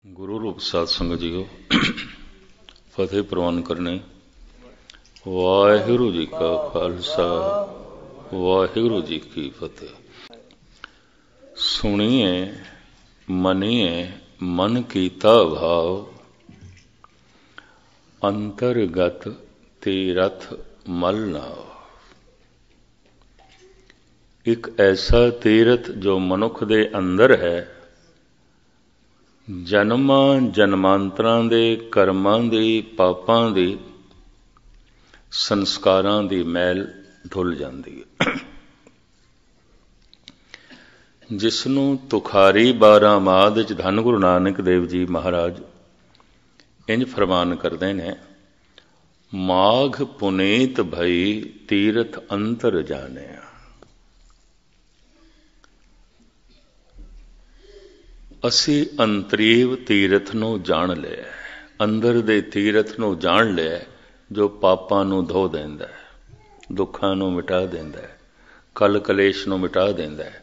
गुरु रूप साध संगत जीओ फतेह प्रवान करने। वाहिगुरु जी का खालसा वाहिगुरु जी की फतेह। सुनिए मनिए मन कीता भाव, अंतरगत तीरथ मल नाव। एक ऐसा तीरथ जो मनुख दे अंदर है, जन्मां जन्मांतरां दे करमां दी पापां दी संस्कारां दी मैल धुल जांदी है। जिसनूं तुखारी 12 माद च धन गुरु नानक देव जी महाराज इंज फरमान करते हैं, माघ पुनीत भई तीरथ अंतर जानिया। असी अंतरीव तीरथ नूं जान लिया, अंदर दे तीरथ नूं जान लिया जो पापां नूं धो देंदा है, दुखां नूं मिटा देंदा है, कल कलेश नूं मिटा देंदा है,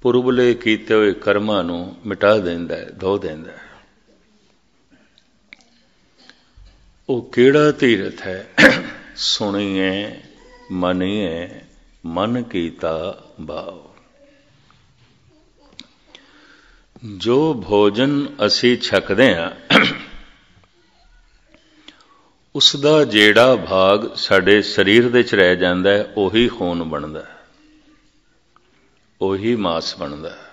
पुरबले कीते हुए कर्मां नूं मिटा देंदा है, धो देंदा है। वो किहड़ा तीरथ है? सुनिए मनिए मन कीता भाव। जो भोजन असी छकदे हां उसदा जेड़ा भाग साडे शरीर दे च रह जांदा है, उही खून बनदा है, उही मास बनदा है,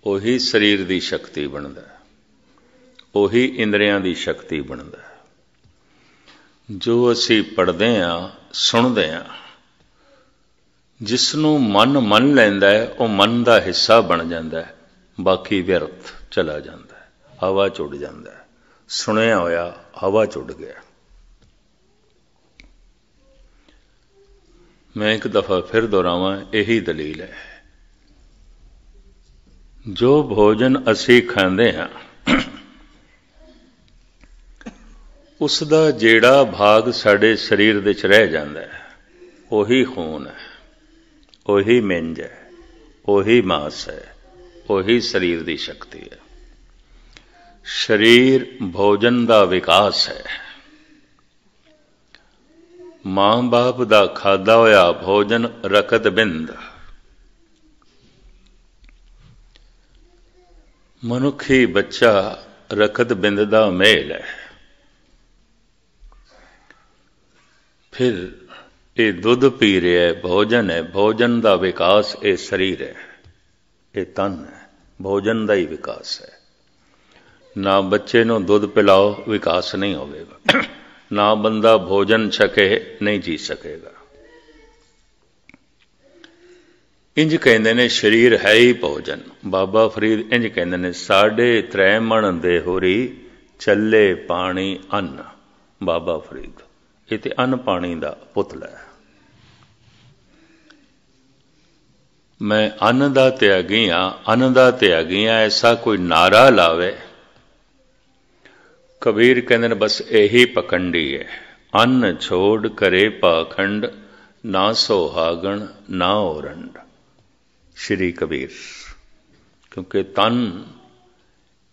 उही शरीर दी शक्ति बनदा है, उही इंद्रियां दी शक्ति बनदा है। जो असी पढ़दे हां सुणदे हां, जिसनूं मन मन लैंदा है वो मन दा हिस्सा बन जांदा है, बाकी व्यर्थ चला जाता है, हवा चुड़ जाता है। सुनिया होया हवा चुड़ गया। मैं एक दफा फिर दोहरावां, यही दलील है। जो भोजन असी खांदे हां उसदा जेड़ा भाग साडे शरीर दे च रह जांदा है, उही खून है, उही मिंज है, उही मास है, वही शरीर की शक्ति है। शरीर भोजन का विकास है। मां बाप का खादा होया भोजन रकत बिंद। मनुखी बच्चा रकत बिंद का मेल है। फिर ये दुध पी रहा है, भोजन है, भोजन का विकास ये शरीर है, ये तन है, भोजन का ही विकास है। ना बच्चे नूं दुध पिलाओ विकास नहीं होगा, ना बंदा भोजन छके नहीं जी सकेगा। इंज कहते ने शरीर है ही भोजन। बाबा फरीद इंज कहते ने, 3.5 मन दे होरी चले पानी अन्न। बाबा फरीद ये ते अन्न पानी का पुतला है। मैं अन्न दा त्यागी हाँ, अन्न दा त्यागी हाँ, ऐसा कोई नारा लावे। कबीर कहते हैं बस यही पकंडी है। अन्न छोड़ करे पाखंड, ना सोहागण ना ओरंड। श्री कबीर। क्योंकि तन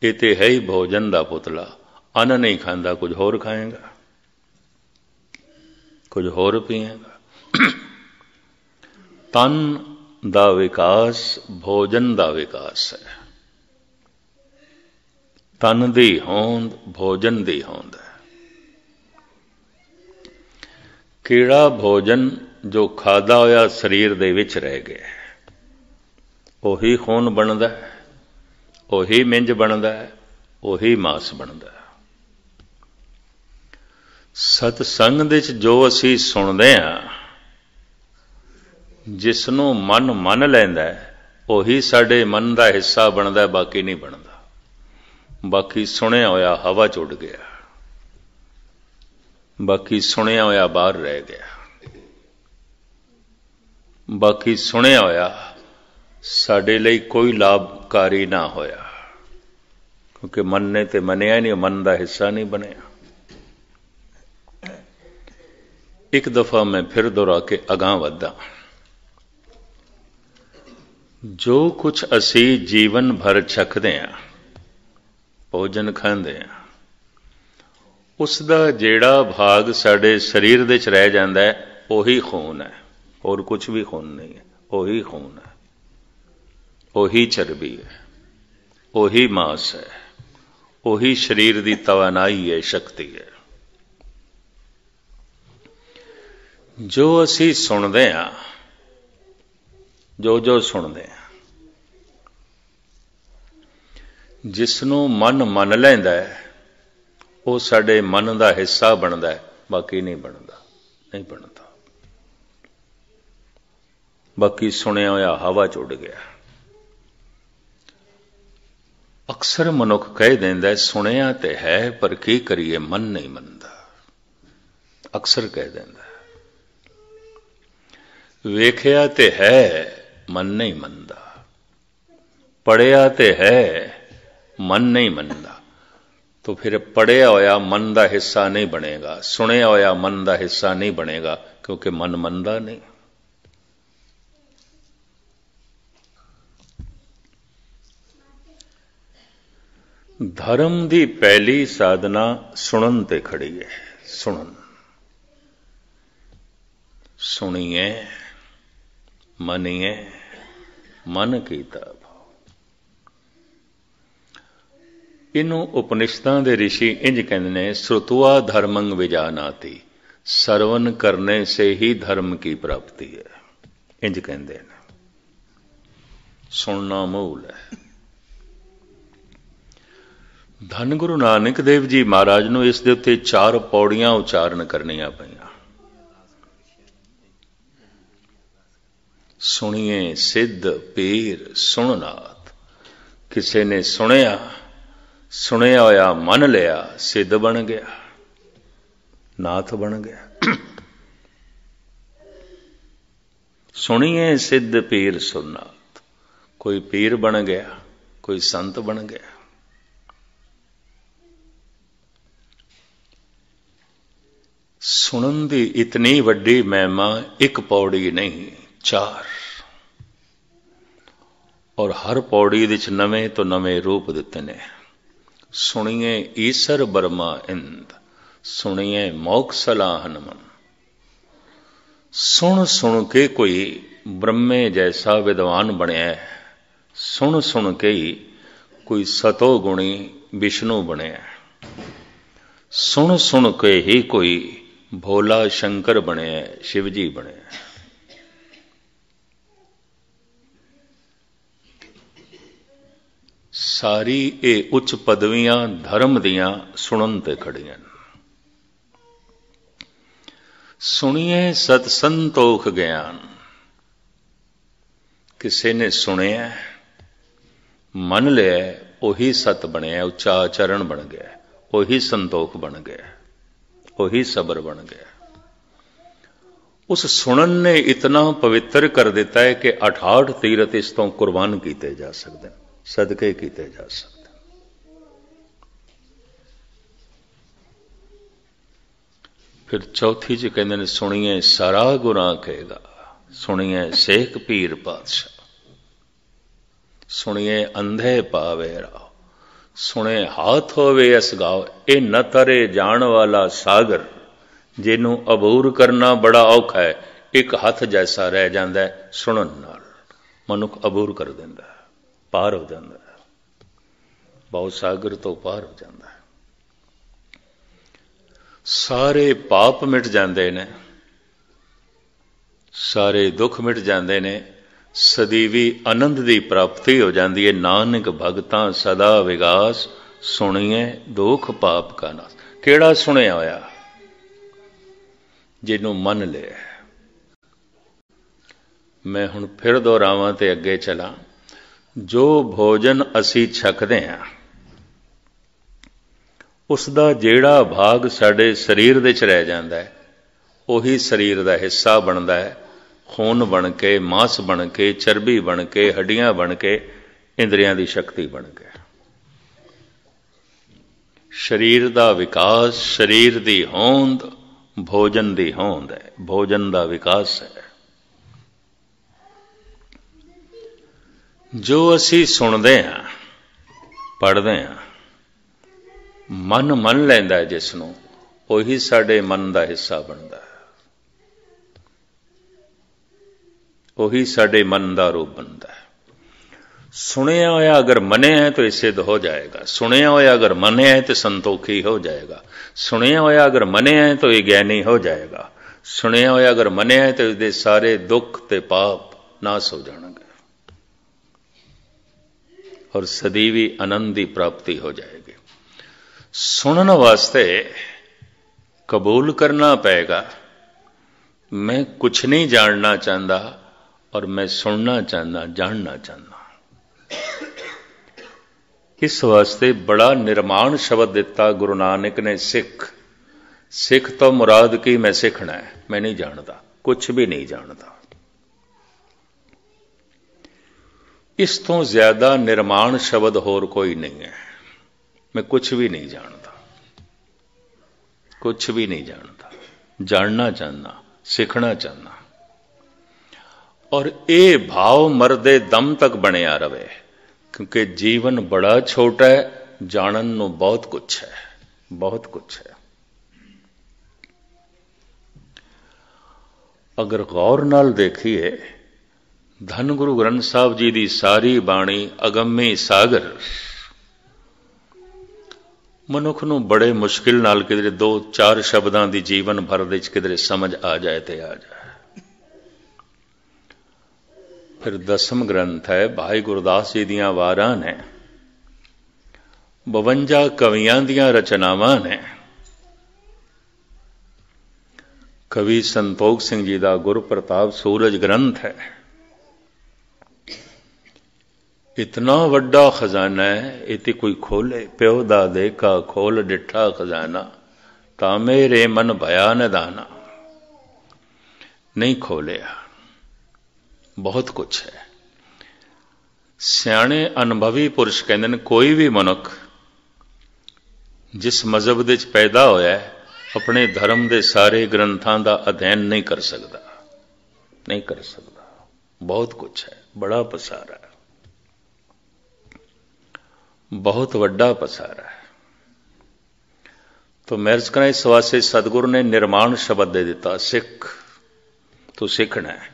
ये ते है ही भोजन का पुतला। अन्न नहीं खांदा, कुछ होर खाएगा, कुछ होर पिएगा। तन दा विकास भोजन दा विकास है। तन दी होंद भोजन दी होंद है। कीड़ा भोजन जो खादा होया शरीर दे विच रह गया, उही खून बनदा है, उही मिंज बनदा है, उही मास बनदा है। सतसंग दे च जो असी सुनदे हां, जिसनों मन मन लैंदा है, उही साडे मन का हिस्सा बनता है, बाकी नहीं बनता। बाकी सुनिया होया हवा चुड़ गया, बाकी सुनिया होया बाहर रह गया, बाकी सुनिया होया साडे लई कोई लाभकारी ना होया, क्योंकि मन ने ते मनिया नहीं, मन का हिस्सा नहीं बनया। एक दफा मैं फिर दोहरा के अगां वधा। जो कुछ असी जीवन भर छकदे हां ਭੋਜਨ ਖਾਂਦੇ ਆ, ਉਸ ਦਾ ਜਿਹੜਾ ਭਾਗ ਸਾਡੇ ਸਰੀਰ ਦੇ ਚ ਰਹਿ ਜਾਂਦਾ ਹੈ ਉਹੀ ਖੂਨ ਹੈ, ਹੋਰ ਕੁਝ ਵੀ ਖੂਨ ਨਹੀਂ ਹੈ। ਉਹੀ ਖੂਨ ਹੈ, ਉਹੀ ਚਰਬੀ ਹੈ, ਉਹੀ ਮਾਸ ਹੈ, ਉਹੀ ਸਰੀਰ ਦੀ ਤਵਾਨਾਈ ਹੈ, ਸ਼ਕਤੀ ਹੈ। ਜੋ ਅਸੀਂ ਸੁਣਦੇ ਹਾਂ, ਜੋ ਸੁਣਦੇ ਹਾਂ, ਜਿਸ ਨੂੰ ਮਨ ਮੰਨ ਲੈਂਦਾ ਹੈ ਉਹ ਸਾਡੇ ਮਨ ਦਾ ਹਿੱਸਾ ਬਣਦਾ ਹੈ, ਬਾਕੀ ਨਹੀਂ ਬਣਦਾ, ਨਹੀਂ ਬਣਦਾ। ਬਾਕੀ ਸੁਣਿਆ ਹੋਇਆ ਹਵਾ ਚ ਉੱਡ ਗਿਆ। ਅਕਸਰ ਮਨੁੱਖ ਕਹਿ ਦਿੰਦਾ ਸੁਣਿਆ ਤੇ ਹੈ ਪਰ ਕੀ ਕਰੀਏ, ਮਨ ਨਹੀਂ ਮੰਨਦਾ। ਅਕਸਰ ਕਹਿ ਦਿੰਦਾ ਵੇਖਿਆ ਤੇ ਹੈ ਮਨ ਨਹੀਂ ਮੰਨਦਾ, ਪੜਿਆ ਤੇ ਹੈ ਮਨ ਨਹੀਂ ਮੰਨਦਾ। तो फिर पढ़िया होया मन का हिस्सा नहीं बनेगा, सुनिया होया मन का हिस्सा नहीं बनेगा, क्योंकि मन मनदा नहीं। धर्म की पहली साधना सुनन ते खड़ी है। सुनन, सुनिए मनिए मन कीता। इनू उपनिषदां दे ऋषि इंज कहते हैं, श्रुतवा धर्मं विजानाति, सरवण करने से ही धर्म की प्राप्ति है। इंज कहते हैं, सुनना मूल है। धन गुरु नानक देव जी महाराज नूं इस दे उत्ते 4 पौड़ियां उचारण करनियां पईयां। सुनिए सिद्ध पीर सुननाथ। किसी ने सुनिया, सुनिया होया मन लिया, सिद्ध बन गया, नाथ बन गया। सुनिए सिद्ध पीर सुननाथ, कोई पीर बन गया, कोई संत बन गया। सुनन दी इतनी वड्डी महिमा एक पौड़ी नहीं, 4, और हर पौड़ी विच नवें तो नवें रूप दिते ने। सुनिए ईसर बर्मा इंद, सुनिए मोक्ष सलाहन मन। सुन सुन के कोई ब्रह्मे जैसा विद्वान बनया है, सुन सुन के ही कोई सतो गुणी विष्णु बनया है, सुन सुन के ही कोई भोला शंकर बनया है, शिवजी बनया है। सारी ये उच्च पदवियां धर्म दियां सुनन ते खड़ियां। सुनिए सत संतोख ज्ञान। किसी ने सुनिया मन लिया, उही सत बनया, उच्चा आचरण बन गया, उही संतोख बन गया, उही सबर बन गया। उस सुनन ने इतना पवित्र कर दिता है कि 68 तीरथ इस तो कुर्बान किए जा सकते हैं, सदके किए जा सकते। फिर चौथी च कहते हैं, सुनिए सारा गुनाह कहेगा, सुनिए शेख पीर पातशाह, सुनिए अंधे पावे राव, सुने हाथ होवे असगाओ। ये न तरे जान वाला सागर, जिन्हों अबूर करना बड़ा औखा है, एक हथ जैसा रह जाता है। सुनन नाल मनुख अबूर कर देंदा है, पार हो जाता है, बहुत सागर तो पार हो जाता है। सारे पाप मिट जाते ने, सारे दुख मिट जाते ने, सदीवी आनंद की प्राप्ति हो जाती है। नानक भगतां सदा विगास, सुनिए दुख पाप का नाश। केड़ा सुनिया होया? जिन्हों मन लिया। मैं हुण फिर दोहरावां ते अगे चला। जो भोजन असी छकदे हां, उसका जिहड़ा भाग साडे शरीर दे च रह जांदा है, उही शरीर का हिस्सा बनता है। खून बन के, मांस बन के, चर्बी बन के, हड्डियां बन के, इंद्रियां की शक्ति बन के। शरीर का विकास, शरीर की होंद भोजन की होंद है, भोजन का विकास है। जो असी सुनते हैं, पढ़ते हैं, मन मन लैंदा है जिसनों, ਉਹੀ ਸਾਡੇ मन का हिस्सा बनता है, ਉਹੀ ਸਾਡੇ मन का रूप बनता है। सुनिया होया अगर मने है तो ये सिद्ध हो जाएगा, सुनिया होया अगर मने है तो संतोखी हो जाएगा, सुनिया होया अगर मने है तो ये ज्ञानी हो जाएगा, सुनिया होया अगर मने है तो इसके सारे दुख ते पाप नाश हो जाएंगे और सदैवी आनंद की प्राप्ति हो जाएगी। सुनने वास्ते कबूल करना पड़ेगा, मैं कुछ नहीं जानना चाहता और मैं सुनना चाहता, जानना चाहता। इस वास्ते बड़ा निर्माण शब्द दिता गुरु नानक ने, सिख। सिख तो मुराद की मैं सीखना है, मैं नहीं जानता, कुछ भी नहीं जानता। इस तो ज्यादा निर्माण शब्द होर कोई नहीं है। मैं कुछ भी नहीं जानता, कुछ भी नहीं जानता, जानना चाहना, सीखना चाहना। और ये भाव मरदे दम तक बनिया रहे, क्योंकि जीवन बड़ा छोटा है, जानन नूं बहुत कुछ है, बहुत कुछ है। अगर गौर नाल देखिए, धन गुरु ग्रंथ साहब जी की सारी बाणी अगम्य सागर मनुख नूं बड़े मुश्किल नाल किधरे 2-4 शब्दां दी जीवन भर दे किधरे समझ आ जाए तो आ जाए। फिर 10वां ग्रंथ है भाई गुरदास जी दियां वारां ने, 52 कवियां दियां रचनावां ने। कवि संतोख सिंह जी का गुरु प्रताप सूरज ग्रंथ है। इतना वड्डा खजाना है, इति कोई खोले, प्यो दा देखा खोल डिठा खजाना, ता मेरे मन भया निदाना। नहीं खोलिया, बहुत कुछ है। सियाणे अनुभवी पुरुष कहते हैं, कोई भी मनुख जिस मजहब दे पैदा होया है, अपने धर्म के सारे ग्रंथों का अध्ययन नहीं कर सकता, नहीं कर सकता। बहुत कुछ है, बड़ा पसारा है, बहुत वड्डा पसारा है। तो मैर्ज करा इस वास्ते सतगुरु ने निर्माण शब्द दे दिता, सिख। तो सीखना है,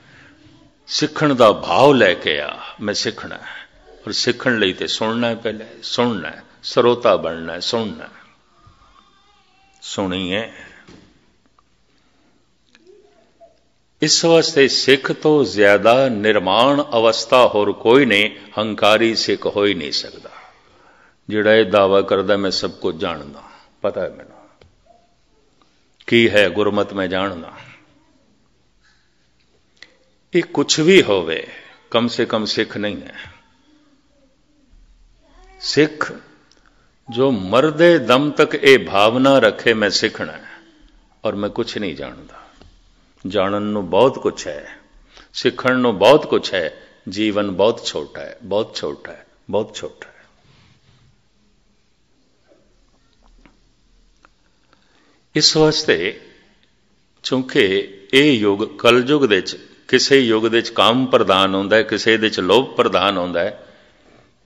सीखण का भाव लैके आ, मैं सीखना है। और सीखण लई ते सुनना है, पहले सुनना है, श्रोता बनना है, सुनना है। सुनिए, इस वास्ते सिख तो ज्यादा निर्माण अवस्था होर कोई नहीं, हंकारी सिख हो ही नहीं सकता। जिहड़ा यह दावा करदा मैं सब कुछ जानदा, पता है मैनूं की है गुरमत में जानना। ये कुछ भी होवे, कम से कम सिख नहीं है। सिख जो मरदे दम तक ये भावना रखे मैं सीखना है और मैं कुछ नहीं जानता। जानन नूं बहुत कुछ है, सीखण नूं बहुत कुछ है। जीवन बहुत छोटा है, बहुत छोटा है, बहुत छोटा है। इस वास्ते चूंकि ये युग कलयुग दे किसी युग दे काम प्रधान होंदा है, किसी दे लोभ प्रधान होंदा है।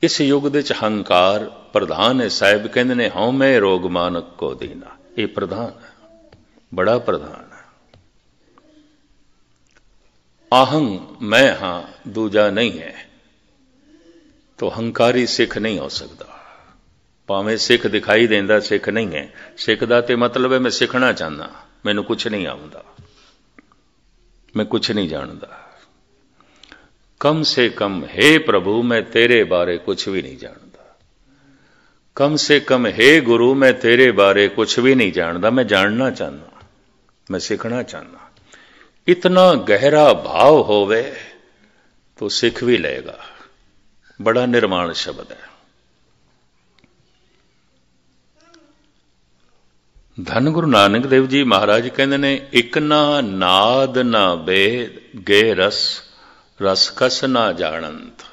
इस युग दे हंकार प्रधान है। साहिब कहते ने हूं मैं रोग मानक को दीना, ये प्रधान है, बड़ा प्रधान है। आहंग मैं हां, दूजा नहीं है। तो हंकारी सिख नहीं हो सकता। भावें सिख दिखाई देंदा, सिख नहीं है। सिख दा ते मतलब है मैं सीखना चाहना, मैनू कुछ नहीं आउंदा, मैं कुछ नहीं जानता। कम से कम हे प्रभु मैं तेरे बारे कुछ भी नहीं जानता। कम से कम हे गुरु मैं तेरे बारे कुछ भी नहीं जानता। मैं जानना चाहना, मैं सीखना चाहना। इतना गहरा भाव होवे तो सीख भी लेगा। बड़ा निर्माण शब्द है। धन गुरु नानक देव जी महाराज कहते ने, इक ना नाद ना बेद गे रस, रस कस ना जानंत।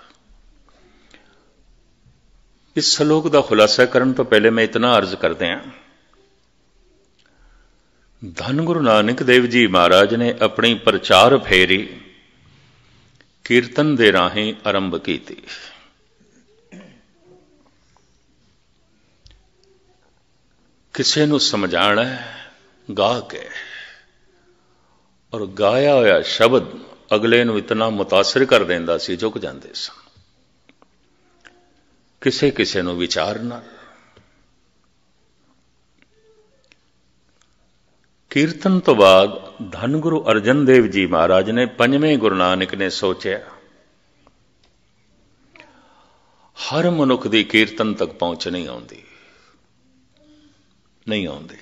इस श्लोक का खुलासा करने तो पहले मैं इतना अर्ज कर दें, धन गुरु नानक देव जी महाराज ने अपनी प्रचार फेरी कीर्तन दे राहें आरंभ की थी। किसी नूं समझाना गा के, और गाया होया शब्द अगले नूं इतना मुतासिर कर देंदा सी, झुक जांदे सन। किसे किसे नूं विचार नाल। कीर्तन तो बाद धन गुरु अर्जन देव जी महाराज ने, पंजवें गुरु नानक ने सोचा हर मनुख की कीर्तन तक पहुंच नहीं आती, नहीं आती,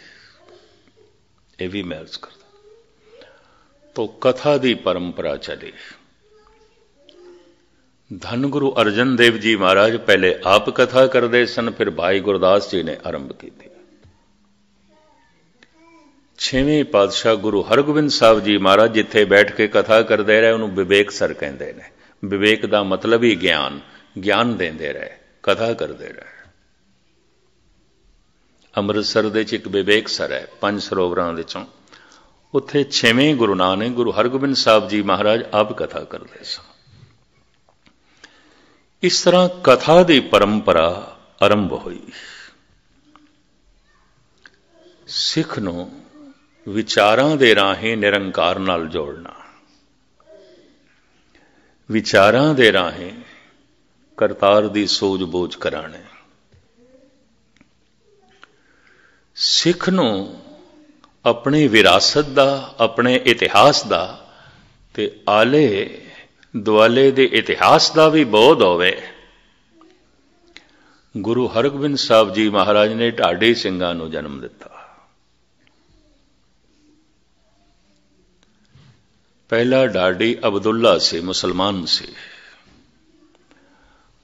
यह भी मैं अर्ज करता। तो कथा की परंपरा चली। धन गुरु अर्जन देव जी महाराज पहले आप कथा करते सन, फिर भाई गुरदास जी ने आरंभ की थी। छेवें पातशाह गुरु हरगोबिंद साहब जी महाराज जिथे बैठ के कथा करते रहे, उन्होंने विवेक सर कहते हैं। विवेक का मतलब ही ज्ञान, ज्ञान देंदे रहे, कथा करते रहे। अमृतसर दे एक विवेक सर है, 5 सरोवरां दे चों, उत्थे छेवें गुरु नानक गुरु हरगोबिंद साहब जी महाराज आप कथा करते सन। इस तरह कथा की परंपरा आरंभ हुई। सिख नूं विचारां दे राहें निरंकार नाल जोड़ना, विचारां दे राहें करतार दी सूझबूझ कराने। सिख नूं अपनी विरासत दा, अपने इतिहास दा ते आले दुआले दे इतिहास दा भी बोध होवे। गुरु हरगोबिंद साहब जी महाराज ने ढाडी ਸਿੰਘਾਂ ਨੂੰ जन्म दिता। पहला ढाडी अब्दुल्ला से, मुसलमान से।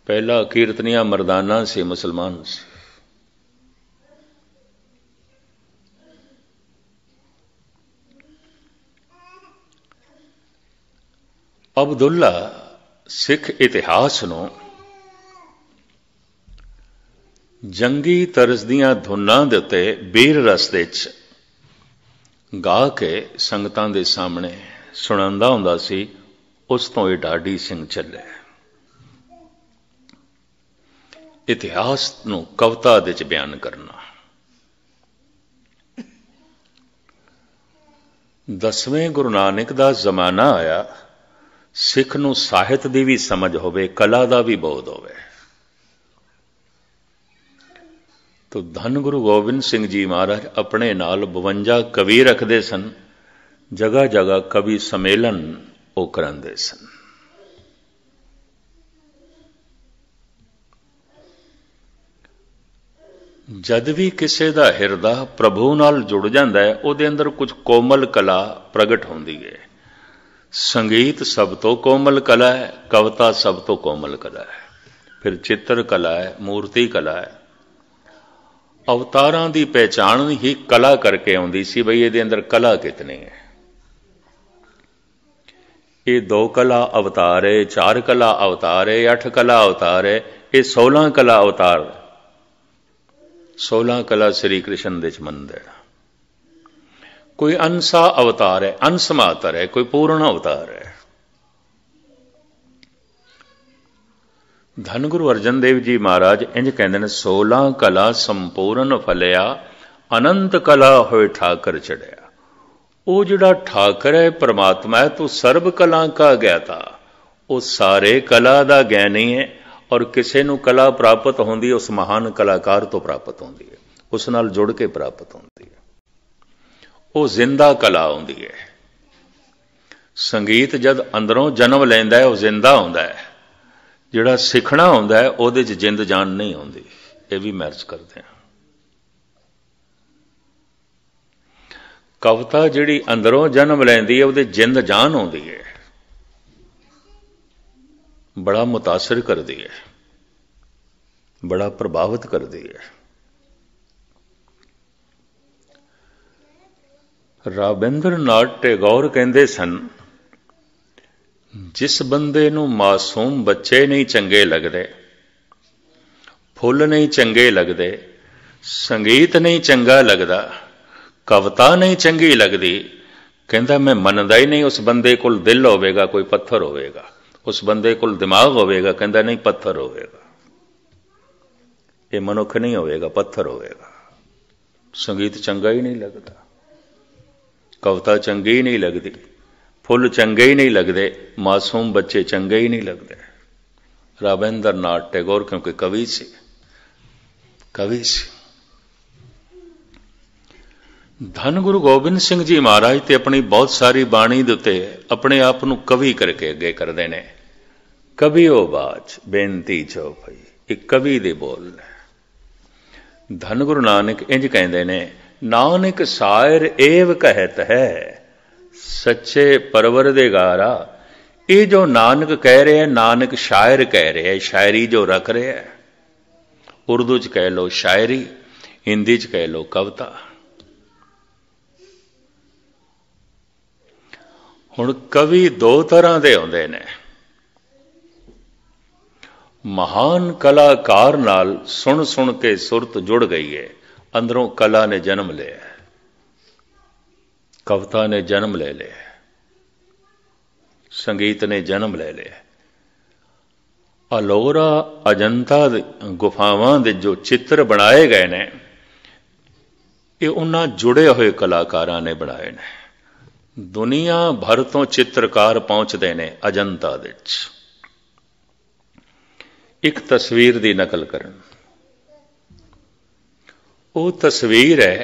पहला कीर्तनिया मर्दाना से, मुसलमान से। अब्दुल्ला सिख इतिहास नूं जंगी तरज दीआं धुनां दे उत्ते बीर रस दे च गा के संगतां दे सामने सुणांदा हुंदा सी। उस तो ये ढाडी सिंह चले। इतिहास नूं कविता दे च बयान करना। 10वें गुरु नानक दा जमाना आया, सिख नूं ਸਾਹਿਤ ਦੀ भी समझ होवे, कला ਦਾ भी बोध होवे। तो धन गुरु गोबिंद सिंह जी महाराज अपने नाल 52 कवि रखते सन। जगह जगह कवि सम्मेलन वो करांदे सन। जद भी किसी का हिरदा प्रभु नाल जुड़ जाता है, उहदे अंदर कुछ कोमल कला प्रगट होंदी है। संगीत सब तो कोमल कला है, कविता सब तो कोमल कला है, फिर चित्र कला है, मूर्ति कला है। अवतारां दी पहचान ही कला करके आउंदी सी, बई इहदे अंदर कला कितनी है। ये 2 कला अवतार है, 4 कला अवतार है, 8 कला अवतार है, ये 16 कला अवतार। 16 कला श्री कृष्ण दे च मंदिर। कोई अंसा अवतार है, अंश मातर है, कोई पूर्ण अवतार है। धन गुरु अर्जन देव जी महाराज इंज कहते हैं, 16 कला संपूर्ण फलिया, अनंत कला होए ठाकर चढ़िया। वो जिहड़ा ठाकर है परमात्मा है, तो सर्व कला का ज्ञाता, वो सारे कला का ज्ञानी है। और किसी नूं कला प्राप्त होंदी, उस महान कलाकार तो प्राप्त होंदी है, उस नाल जुड़ के प्राप्त होंदी है। वो जिंदा कला होंदी है। संगीत जद अंदरों जन्म लैंदा है, वो जिंदा होंदा है। जिहड़ा सिखना होंदा है, उहदे च जिंद जान नहीं होंदी। ये भी मैच करते हैं। कविता जिहड़ी अंदरों जन्म लैंदी है, उहदे जिंद जान होंदी है, बड़ा मुतासिर करती है, बड़ा प्रभावित करती है। राबिंद्र नाथ टैगोर कहते सन, जिस बंदे नूं मासूम बच्चे नहीं चंगे लगते, फुल नहीं चंगे लगते, संगीत नहीं चंगा लगता, कविता नहीं चंगी लगती, कहता मैं मनदा ही नहीं। उस बंदे कोल दिल होवेगा, कोई पत्थर होवेगा। उस बंदे कोल दिमाग होवेगा, कहता नहीं पत्थर होवेगा। ये मनुख नहीं होवेगा, पत्थर होवेगा। संगीत चंगा ही नहीं लगता, कविता चंगी ही नहीं लगती, फुल चंगे ही नहीं लगते, मासूम बच्चे चंगे ही नहीं लगते। राबिंद्र नाथ टैगोर क्योंकि कवि से धन गुरु गोबिंद सिंह जी महाराज ते अपनी बहुत सारी बाणी दे उत्ते अपने आप नूं कवि करके अगे करते हैं। कवि ओ बाज बेनती चो भई, एक कवि दे बोल ने। धन गुरु नानक इंज कहते ने, नानक शायर एव कहत है सच्चे परवरदिगारा। ये जो नानक कह रहे हैं, नानक शायर कह रहे हैं, शायरी जो रख रहे हैं, उर्दू च कह लो शायरी, हिंदी च कह लो कविता। हुण कवि दो तरह के होंदे ने। महान कलाकार नाल सुन सुन के सुरत जुड़ गई है, अंदरों कला ने जन्म लिया, कविता ने जन्म ले लिया, संगीत ने जन्म ले लिया। अलोरा अजंता गुफावां दे जो चित्र बनाए गए ने, ये उन्हां जुड़े हुए कलाकारां ने बनाए ने। दुनिया भर तो चित्रकार पहुंचते ने अजंता दे एक तस्वीर की नकल करन। वो तस्वीर है,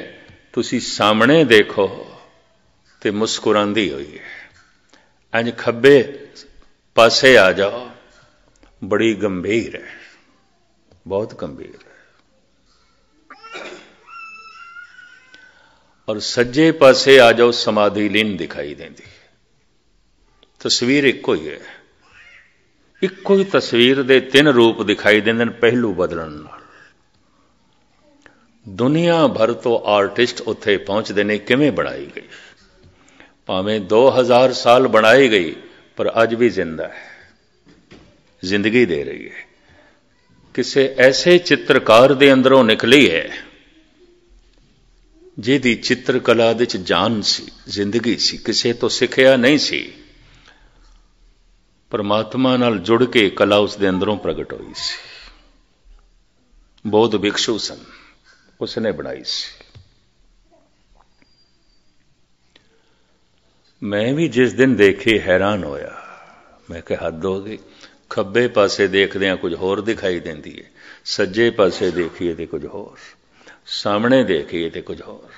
तुसी सामने देखो ते मुस्कुरांदी हुई है, इंज खब्बे पासे आ जाओ बड़ी गंभीर है, बहुत गंभीर है, और सज्जे पासे आ जाओ समाधि लीन दिखाई देती। तस्वीर इको ही है, इको ही तस्वीर दे तीन रूप दिखाई देंदे ने पहलू बदलन नाल। दुनिया भर तो आर्टिस्ट उत्थे पहुंचते ने, किवें बनाई गई, भावें 2000 साल बनाई गई, पर अज भी जिंदा है, जिंदगी दे रही है। किसी ऐसे चित्रकार दे अंदरों निकली है जिहदी चित्रकला दे च जान सी, जिंदगी सी, किसी तो सिखिया नहीं सी, परमात्मा नाल जुड़ के कला उसके अंदरों प्रगट हुई सी। बौद्ध भिक्षु सन, उसने बनाई सी। मैं भी जिस दिन देखी हैरान होया, मैं कहा हद हो गई। खब्बे पासे देखदे कुछ होर दिखाई देंदी है, सज्जे पासे देखिए तो कुछ होर, सामने देखिए तो कुछ होर।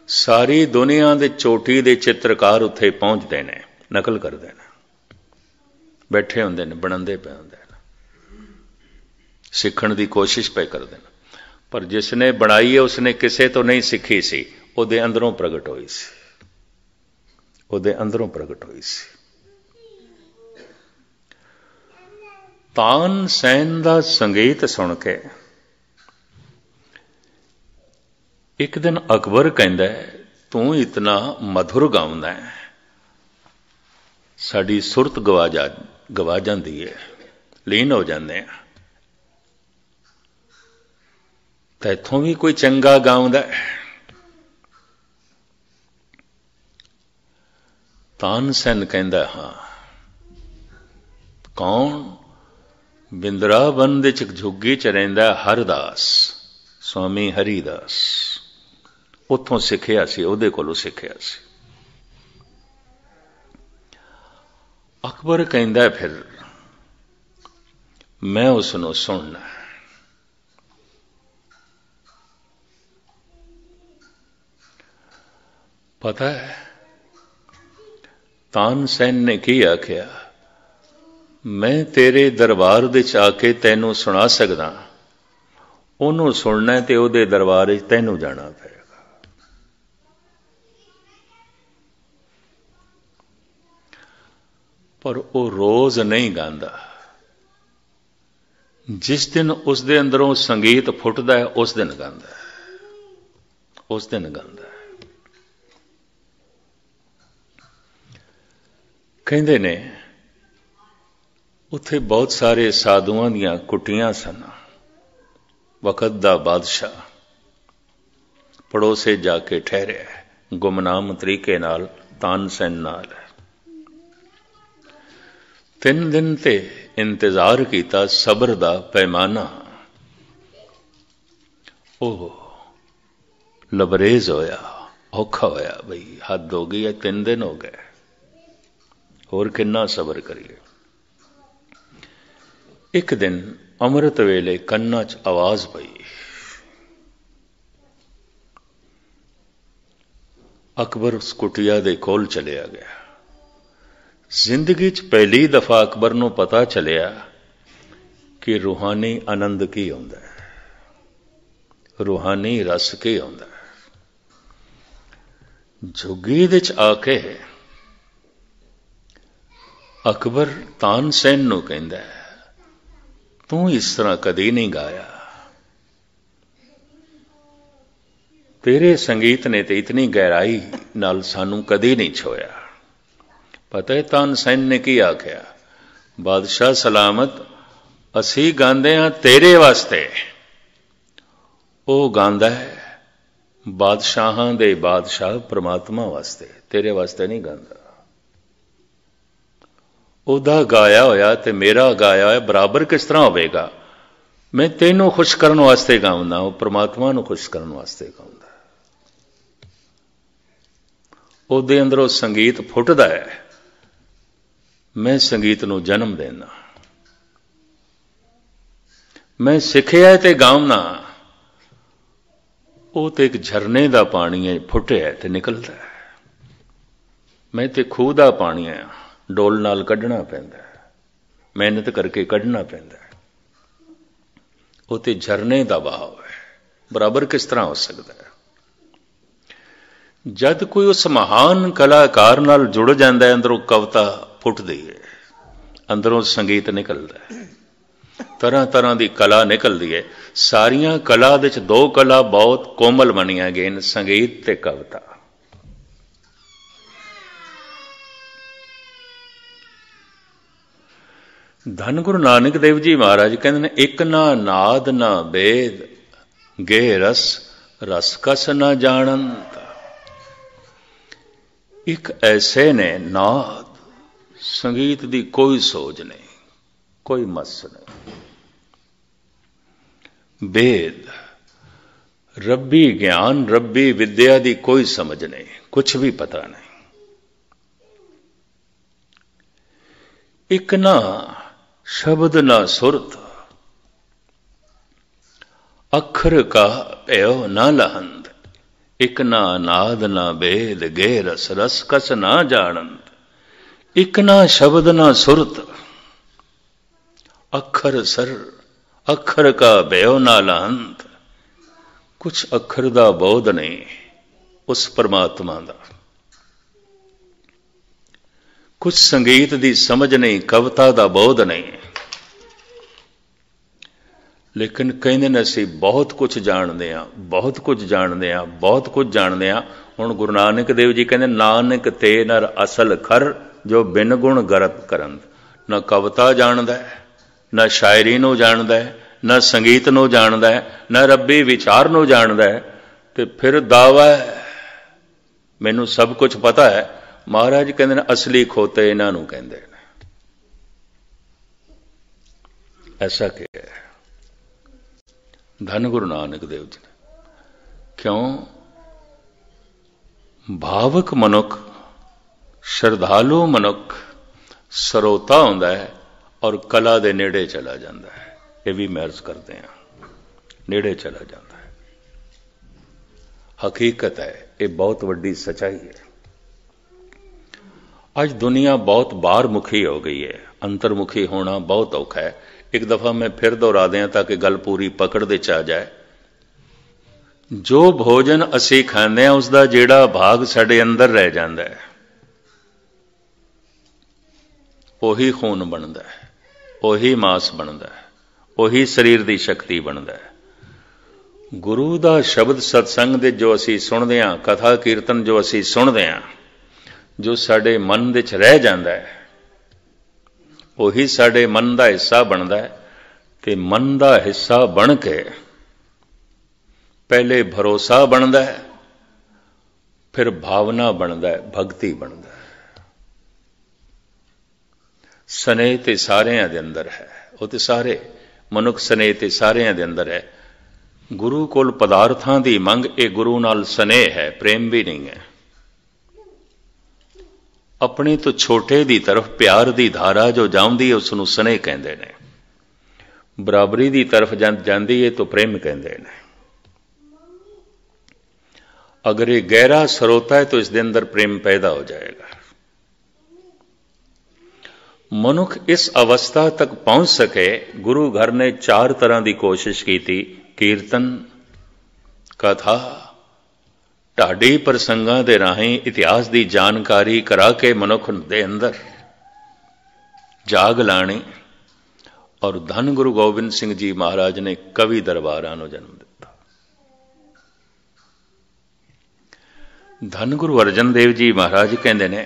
सारी दुनिया दे चोटी दे चित्रकार उत्थे पहुंचते ने, नकल करते हैं, बैठे होंदे ने, बनांदे पे होंदे ने, सीखण दी कोशिश पे करते हैं। पर जिसने बनाई है उसने किसे तो नहीं सीखी सी, उहदे अंदरों प्रगट हुई सी, उहदे अंदरों प्रगट हुई सी। तानसेन दा संगीत सुन के एक दिन अकबर कहंदा है, तू इतना मधुर गाउंदा है, साडी सुरत गवा जांदी है, लीन हो जांदे हैं, तां इत्थों भी कोई चंगा गाउंदा है। तानसेन कहंदा, हां। कौन? बिंद्रावन दे च झुग्गी च रहिंदा हरदास, स्वामी हरिदास, उत्थों सिखिया सी, उहदे कोलों सिखिया सी। अकबर कहंदा फिर मैं उसनों सुनना। पता है तानसेन ने की आख्या, मैं तेरे दरबार दे च आके तैनू सुना सकदा, ओनू सुनना है तो उहदे दरबार च तैनू जाना पएगा। पर वो रोज नहीं गांदा, जिस दिन उस दे अंदरों संगीत फुटदा है उस दिन गांदा है, उस दिन गांदा है। कहंदे ने उत्थे बहुत सारे साधुआं दियां कुटियां सन। वक़्त दा बादशाह पड़ोसे जाके ठहरिया, गुमनाम तरीके नाल तानसेन नाल। 3 दिन ते इंतजार किया, सबर दा पैमाना। ओह लबरेज होया, औखा होया, बई हद हो गई है, 3 दिन हो गए, होर किन्ना सबर करिए। एक दिन अमृत वेले कन्ना च आवाज पई, अकबर उस कुटिया दे कोल चलिया गया। जिंदगी च पहली दफा अकबर नूं पता चलिया कि रूहानी आनंद की होंदा है, रूहानी रस की होंदा है। झुग्गी दे च आके अकबर तानसेन नूं कहंदा है, तू इस तरह कदी नहीं गाया, तेरे संगीत ने तो इतनी गहराई नाल सानू कदी नहीं छोया। पता है तानसेन ने की आख्या, बादशाह सलामत, असी गांदे हां तेरे वास्ते, वो गांदा है बादशाहां दे बादशाह परमात्मा वास्ते, तेरे वास्ते नहीं गांदा। ओदा गाया होया ते मेरा गाया होया बराबर किस तरह होवेगा? मैं तेनों खुश करने वास्ते गाउंदा, वो परमात्मा नूं खुश करने वास्ते गाउंदा। ओदे अंदरों संगीत फुटदा है, मैं संगीत नूं जन्म देना, मैं सिखिया ते गाउना, वो तो एक झरने का पानी है, फुटिया ते निकलता है। मैं तो खूह का पानी है, डोल नाल कढ़ना पैंदा है, मेहनत करके कढ़ना पैंदा है। वो तो झरने का बहाव है, बराबर किस तरह हो सकता है? जद कोई उस महान कलाकार नाल जुड़ जाता है, अंदरों कविता फुटदी है, अंदरों संगीत निकलता है, तरह तरह की कला निकलती है। सारियां कला दे च 2 कला बहुत कोमल मनिया गई, संगीत ते कविता। धन गुरु नानक देव जी महाराज कहते हैं, एक ना नाद ना वेद गे रस, रस कस ना जानंत। एक ऐसे ने नाद, संगीत दी कोई सोच नहीं, कोई मस नहीं, वेद रब्बी ज्ञान रब्बी विद्या दी कोई समझ नहीं, कुछ भी पता नहीं। एक ना शब्द ना सुरत, अखर का एव ना लहंद। एक ना नाद ना वेद गे रस, रस कस ना जानंद। एक ना शब्द ना सुरत, अखर सर, अखर का बेव ना लहंद। कुछ अखर दा बोध नहीं उस परमात्मा दा, कुछ संगीत दी समझ नहीं, कविता दा बोध नहीं। लेकिन कहते ने असी बहुत कुछ जानते हैं, बहुत कुछ जानते हैं, बहुत कुछ जानते हैं। हुण गुरु नानक देव जी कहते, नानक ते नर असल खर, जो बिन गुण गरत करन। न कविता जानदा है, न शायरी नूं जानदा है, न संगीत नूं जानदा है, न रब्बी विचार नूं जानदा है, ते फिर दावा है मैनूं सब कुछ पता है। महाराज कहते हैं असली खोते इन्हां नूं कहंदे ने। ऐसा क्या है? धन गुरु नानक देव जी ने। क्यों? भावक मनुख, श्रद्धालु मनुख सरोता होंदा है और कला दे नेड़े चला जाता है। ये भी महर्ज करते हैं, नेड़े चला जाता है। हकीकत है, ये बहुत वड्डी सच्चाई है। आज दुनिया बहुत बाहर मुखी हो गई है, अंतर्मुखी होना बहुत औखा है। एक दफा मैं फिर दोहरा दें ताकि गल पूरी पकड़ दे च आ जाए। जो भोजन असी खाने हैं उसका जेड़ा भाग साडे अंदर रह जाता है, ਉਹੀ खून बनता है, ਉਹੀ मांस बनता है, ਉਹੀ शरीर की शक्ति बनता है। गुरु का शब्द सत्संग दे जो असी सुनते हैं, कथा कीर्तन जो असी सुनते हैं, जो साडे मन दे च रह जाता है, ਉਹੀ साडे मन का हिस्सा बनता है। ते मन का हिस्सा बन के पहले भरोसा बनता है, फिर भावना बनता है, भगती बनता है। स्नेह ते सारिਆਂ दे अंदर है, वो तो सारे मनुख स्नेह ते सारिਆਂ दे अंदर है। ਗੁਰੂ ਕੋਲ ਪਦਾਰਥਾਂ ਦੀ ਮੰਗ ਇਹ ਗੁਰੂ ਨਾਲ ਸਨੇਹ ਹੈ, ਪ੍ਰੇਮ ਵੀ ਨਹੀਂ ਹੈ। ਆਪਣੇ ਤੋਂ ਛੋਟੇ ਦੀ ਤਰਫ ਪਿਆਰ ਦੀ ਧਾਰਾ ਜੋ ਜਾਂਦੀ ਹੈ ਉਸ ਨੂੰ ਸਨੇਹ ਕਹਿੰਦੇ ਨੇ। ਬਰਾਬਰੀ ਦੀ ਤਰਫ ਜਾਂਦੀ ਹੈ ਤਾਂ ਪ੍ਰੇਮ ਕਹਿੰਦੇ ਨੇ। अगर ये गहरा स्रोत है तो इसके अंदर प्रेम पैदा हो जाएगा। मनुख इस अवस्था तक पहुंच सके, गुरु घर ने 4 तरह की कोशिश की थी। कीर्तन, कथा, ढाडी प्रसंगां दे राहीं इतिहास की जानकारी करा के मनुख दे अंदर जाग लानी। और धन गुरु गोबिंद सिंह जी महाराज ने कवि दरबारां नूं जन्म दिता। धन गुरु अर्जन देव जी महाराज कहते ने,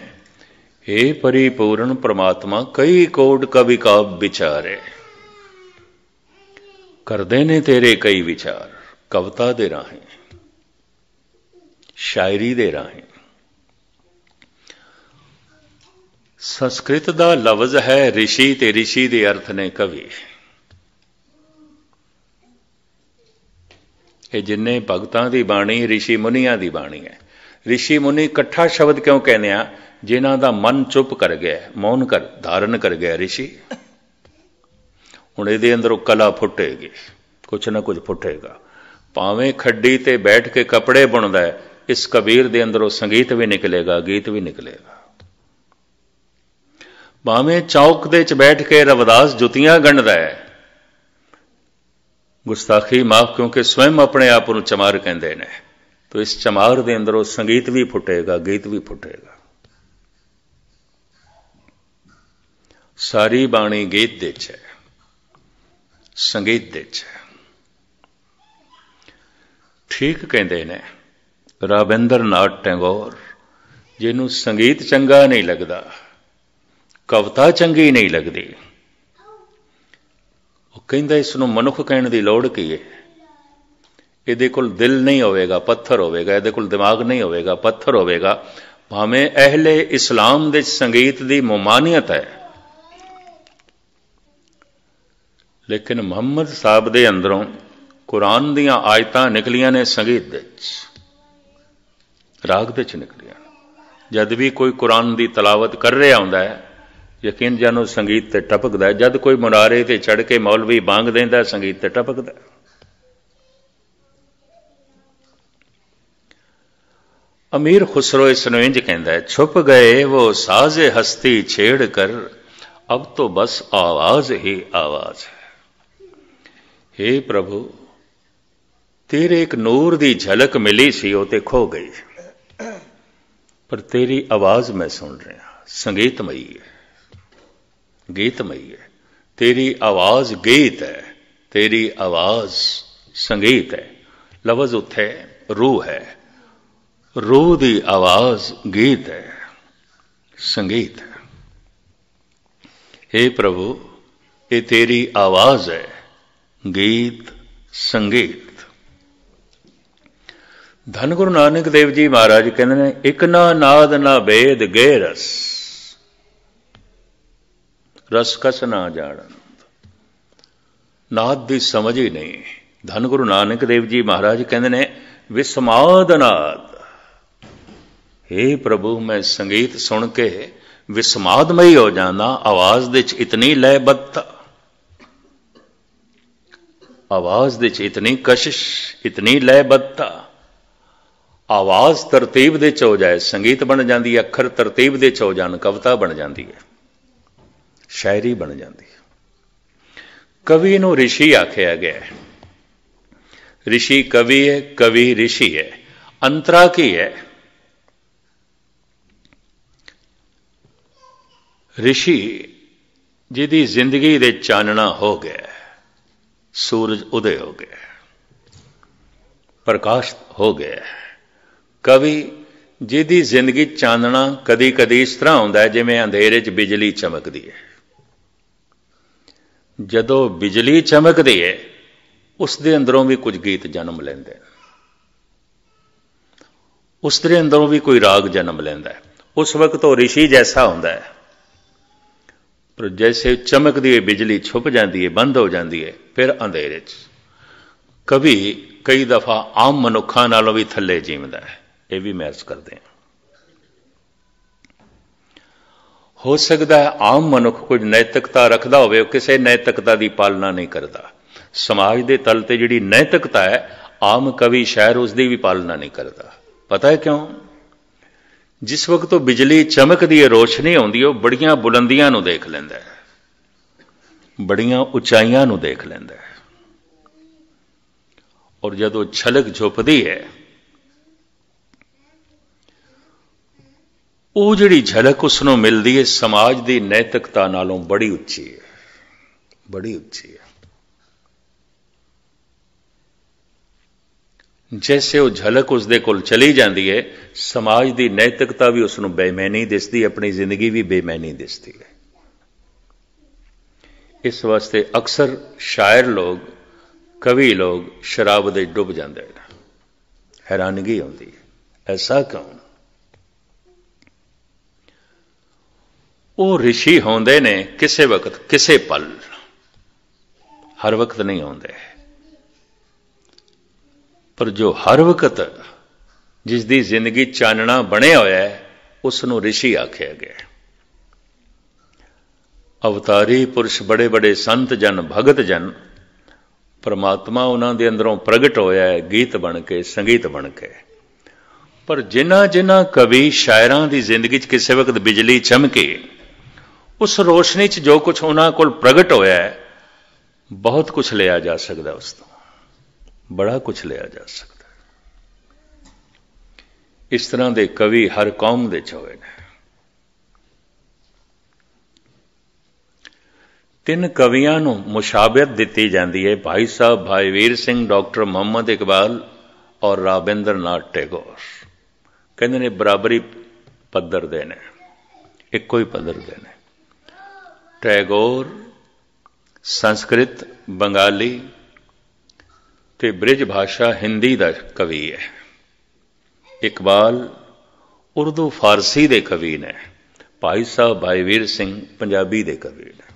हे परिपूर्ण परमात्मा कई कोट कवि का विचारे, करदे ने तेरे कई विचार। कविता दे राहें, शायरी दे राहें। संस्कृत दा लफ्ज है ऋषि, ते ऋषि दे अर्थ ने कवि। ये जिन्ने भगतां दी बाणी ऋषि मुनियां दी बाणी है। ऋषि मुनि इकट्ठा शब्द क्यों कहने आ? जिन्हां दा मन चुप कर गया, मौन कर धारण कर गया ऋषि। हुण इहदे अंदरों कला फुटेगी, कुछ ना कुछ फुटेगा। भावें खड्डी ते बैठ के कपड़े बुनदा है, इस कबीर दे अंदरों संगीत भी निकलेगा, गीत भी निकलेगा। भावें चौक दे च बैठ के रविदास जुतियां गंढदा है, गुस्ताखी माफ क्योंकि स्वयं अपने आप नूं चमार कहंदे ने, तो इस चमार दे अंदरों संगीत भी फुटेगा, गीत भी फुटेगा। सारी बाणी गीत दे च है, संगीत दे च है। ठीक कहते ने राबिंद्र नाथ टैगोर, जिन्हों संगीत चंगा नहीं लगता, कविता चंगी नहीं लगती, वो कहंदा इसनूं मनुख कहण दी लोड़ की है। ਇਹਦੇ ਕੋਲ दिल नहीं होवेगा, पत्थर होवेगा। ਇਹਦੇ ਕੋਲ दिमाग नहीं होवेगा, पत्थर होवेगा। भावें अहले इस्लाम दे संगीत दी मुमानियत है, लेकिन मुहम्मद साहब दे अंदरों कुरान दियां आयतां निकलियां ने संगीत दे राग दे च निकलियां। जद भी कोई कुरान दी तलावत कर रहा हुंदा है, यकीन जानो संगीत ते टपकदा है। जद कोई मुनारे ते चढ़ के मौलवी बांग देंदा, संगीत ते टपकदा है। अमीर खुसरो इसनूं इंज कहंदा है, छुप गए वो साज़े हस्ती छेड़ कर, अब तो बस आवाज ही आवाज है। हे प्रभु, तेरे एक नूर दी झलक मिली सी, वो ते खो गई, पर तेरी आवाज मैं सुन रहा। संगीतमयी है, गीतमयी है। तेरी आवाज गीत है, तेरी आवाज संगीत है। लफ्ज उत्थे रूह है, रूह दी आवाज गीत है, संगीत है। हे प्रभु, ये तेरी आवाज है, गीत संगीत। धन गुरु नानक देव जी महाराज कहते हैं, एक ना नाद ना भेद गे रस, रस कस ना जानन। नाद दी समझ ही नहीं। धन गुरु नानक देव जी महाराज कहते हैं, विस्माद नाद। हे प्रभु, मैं संगीत सुन के विस्मादमई हो जाना। आवाज दे च इतनी लयबद्धता, आवाज दे च इतनी कशिश, इतनी लयबद्धता। आवाज तरतीब दे च हो जाए, संगीत बन जाती है। अखर तरतीब दे च हो जान, कविता बन जाती है, शायरी बन जाती है। कवि नूं ऋषि आख्या गया है। ऋषि कवि है, कवि ऋषि है। अंतरा की है? ऋषि जिहदी जिंदगी दे चानना हो गया, सूरज उदय हो गया, प्रकाश हो गया। कवि जिहदी जिंदगी चानना कदी कदी इस तरह होंदा है जिवें अंधेरे च बिजली चमकदी है। जदों बिजली चमकदी है, उसदे अंदरों भी कुछ गीत जन्म लैंदे, उसदे अंदरों भी कोई राग जन्म लैंदा है। उस वक्त वो ऋषि जैसा होंदा है, पर जैसे चमकदी है बिजली छुप जाती है, बंद हो जाती है, फिर अंधेरे च कवि कई दफा आम मनुखा नालों भी थले जीवदा है, यह भी महसूस करते हैं। हो सकता है आम मनुख कुछ नैतिकता रखता हो, किसी नैतिकता की पालना नहीं करता। समाज के तल ते जिहड़ी नैतिकता है, आम कवि शायर उसकी भी पालना नहीं करता। पता है क्यों? जिस वक्त तो बिजली चमकदी है, रोशनी आउंदी है, बड़ियां बुलंदियां नूं देख लैंदा है, बड़ियां उचाइयां नूं देख लैंदा है, और जदों छलक झुपदी है, वो जिहड़ी झलक उसनों मिलती है समाज की नैतिकता नालों बड़ी उच्ची है, बड़ी उच्ची है। जैसे वो झलक उसदे कोल चली जाती है, समाज की नैतिकता भी उसनों बेमैनी दिसदी, अपनी जिंदगी भी बेमैनी दिसदी है। इस वास्ते अक्सर शायर लोग, कवि लोग शराब दे डुब जाते हैं। हैरानगी आती है, ऐसा क्यों? वो ऋषि होंदे ने किसे वक्त, किसे पल, हर वक्त नहीं आउंदे। पर जो हर वक्त जिसकी जिंदगी चानना बनया होया है, उसनों ऋषि आख्या गया। अवतारी पुरुष, बड़े बड़े संत जन, भगत जन, परमात्मा उन्हां दे अंदरों प्रगट होया है गीत बन के, संगीत बन के। पर जिन्हां जिन्हां कवि शायरां दी जिंदगी च किसी वक्त बिजली चमके, उस रोशनी च जो कुछ उन्हां कोल प्रगट होया है, बहुत कुछ लिया जा सकता है, उस तो बड़ा कुछ लिया जा सकता है। इस तरह के कवि हर कौम दे च होए ने। 3 कवियां नूं मुशाबियत दिती जाती है, भाई साहब भाई वीर सिंह, डॉक्टर मुहम्मद इकबाल और राबिंद्र नाथ टैगोर। कहते ने बराबरी पद्धर दे ने, इक्को ही पद्धर दे ने। टैगोर संस्कृत, बंगाली ते ब्रिज भाषा हिंदी का कवि है। इकबाल उर्दू फारसी के कवि ने। भाई साहब भाई वीर सिंह पंजाबी के कवि ने।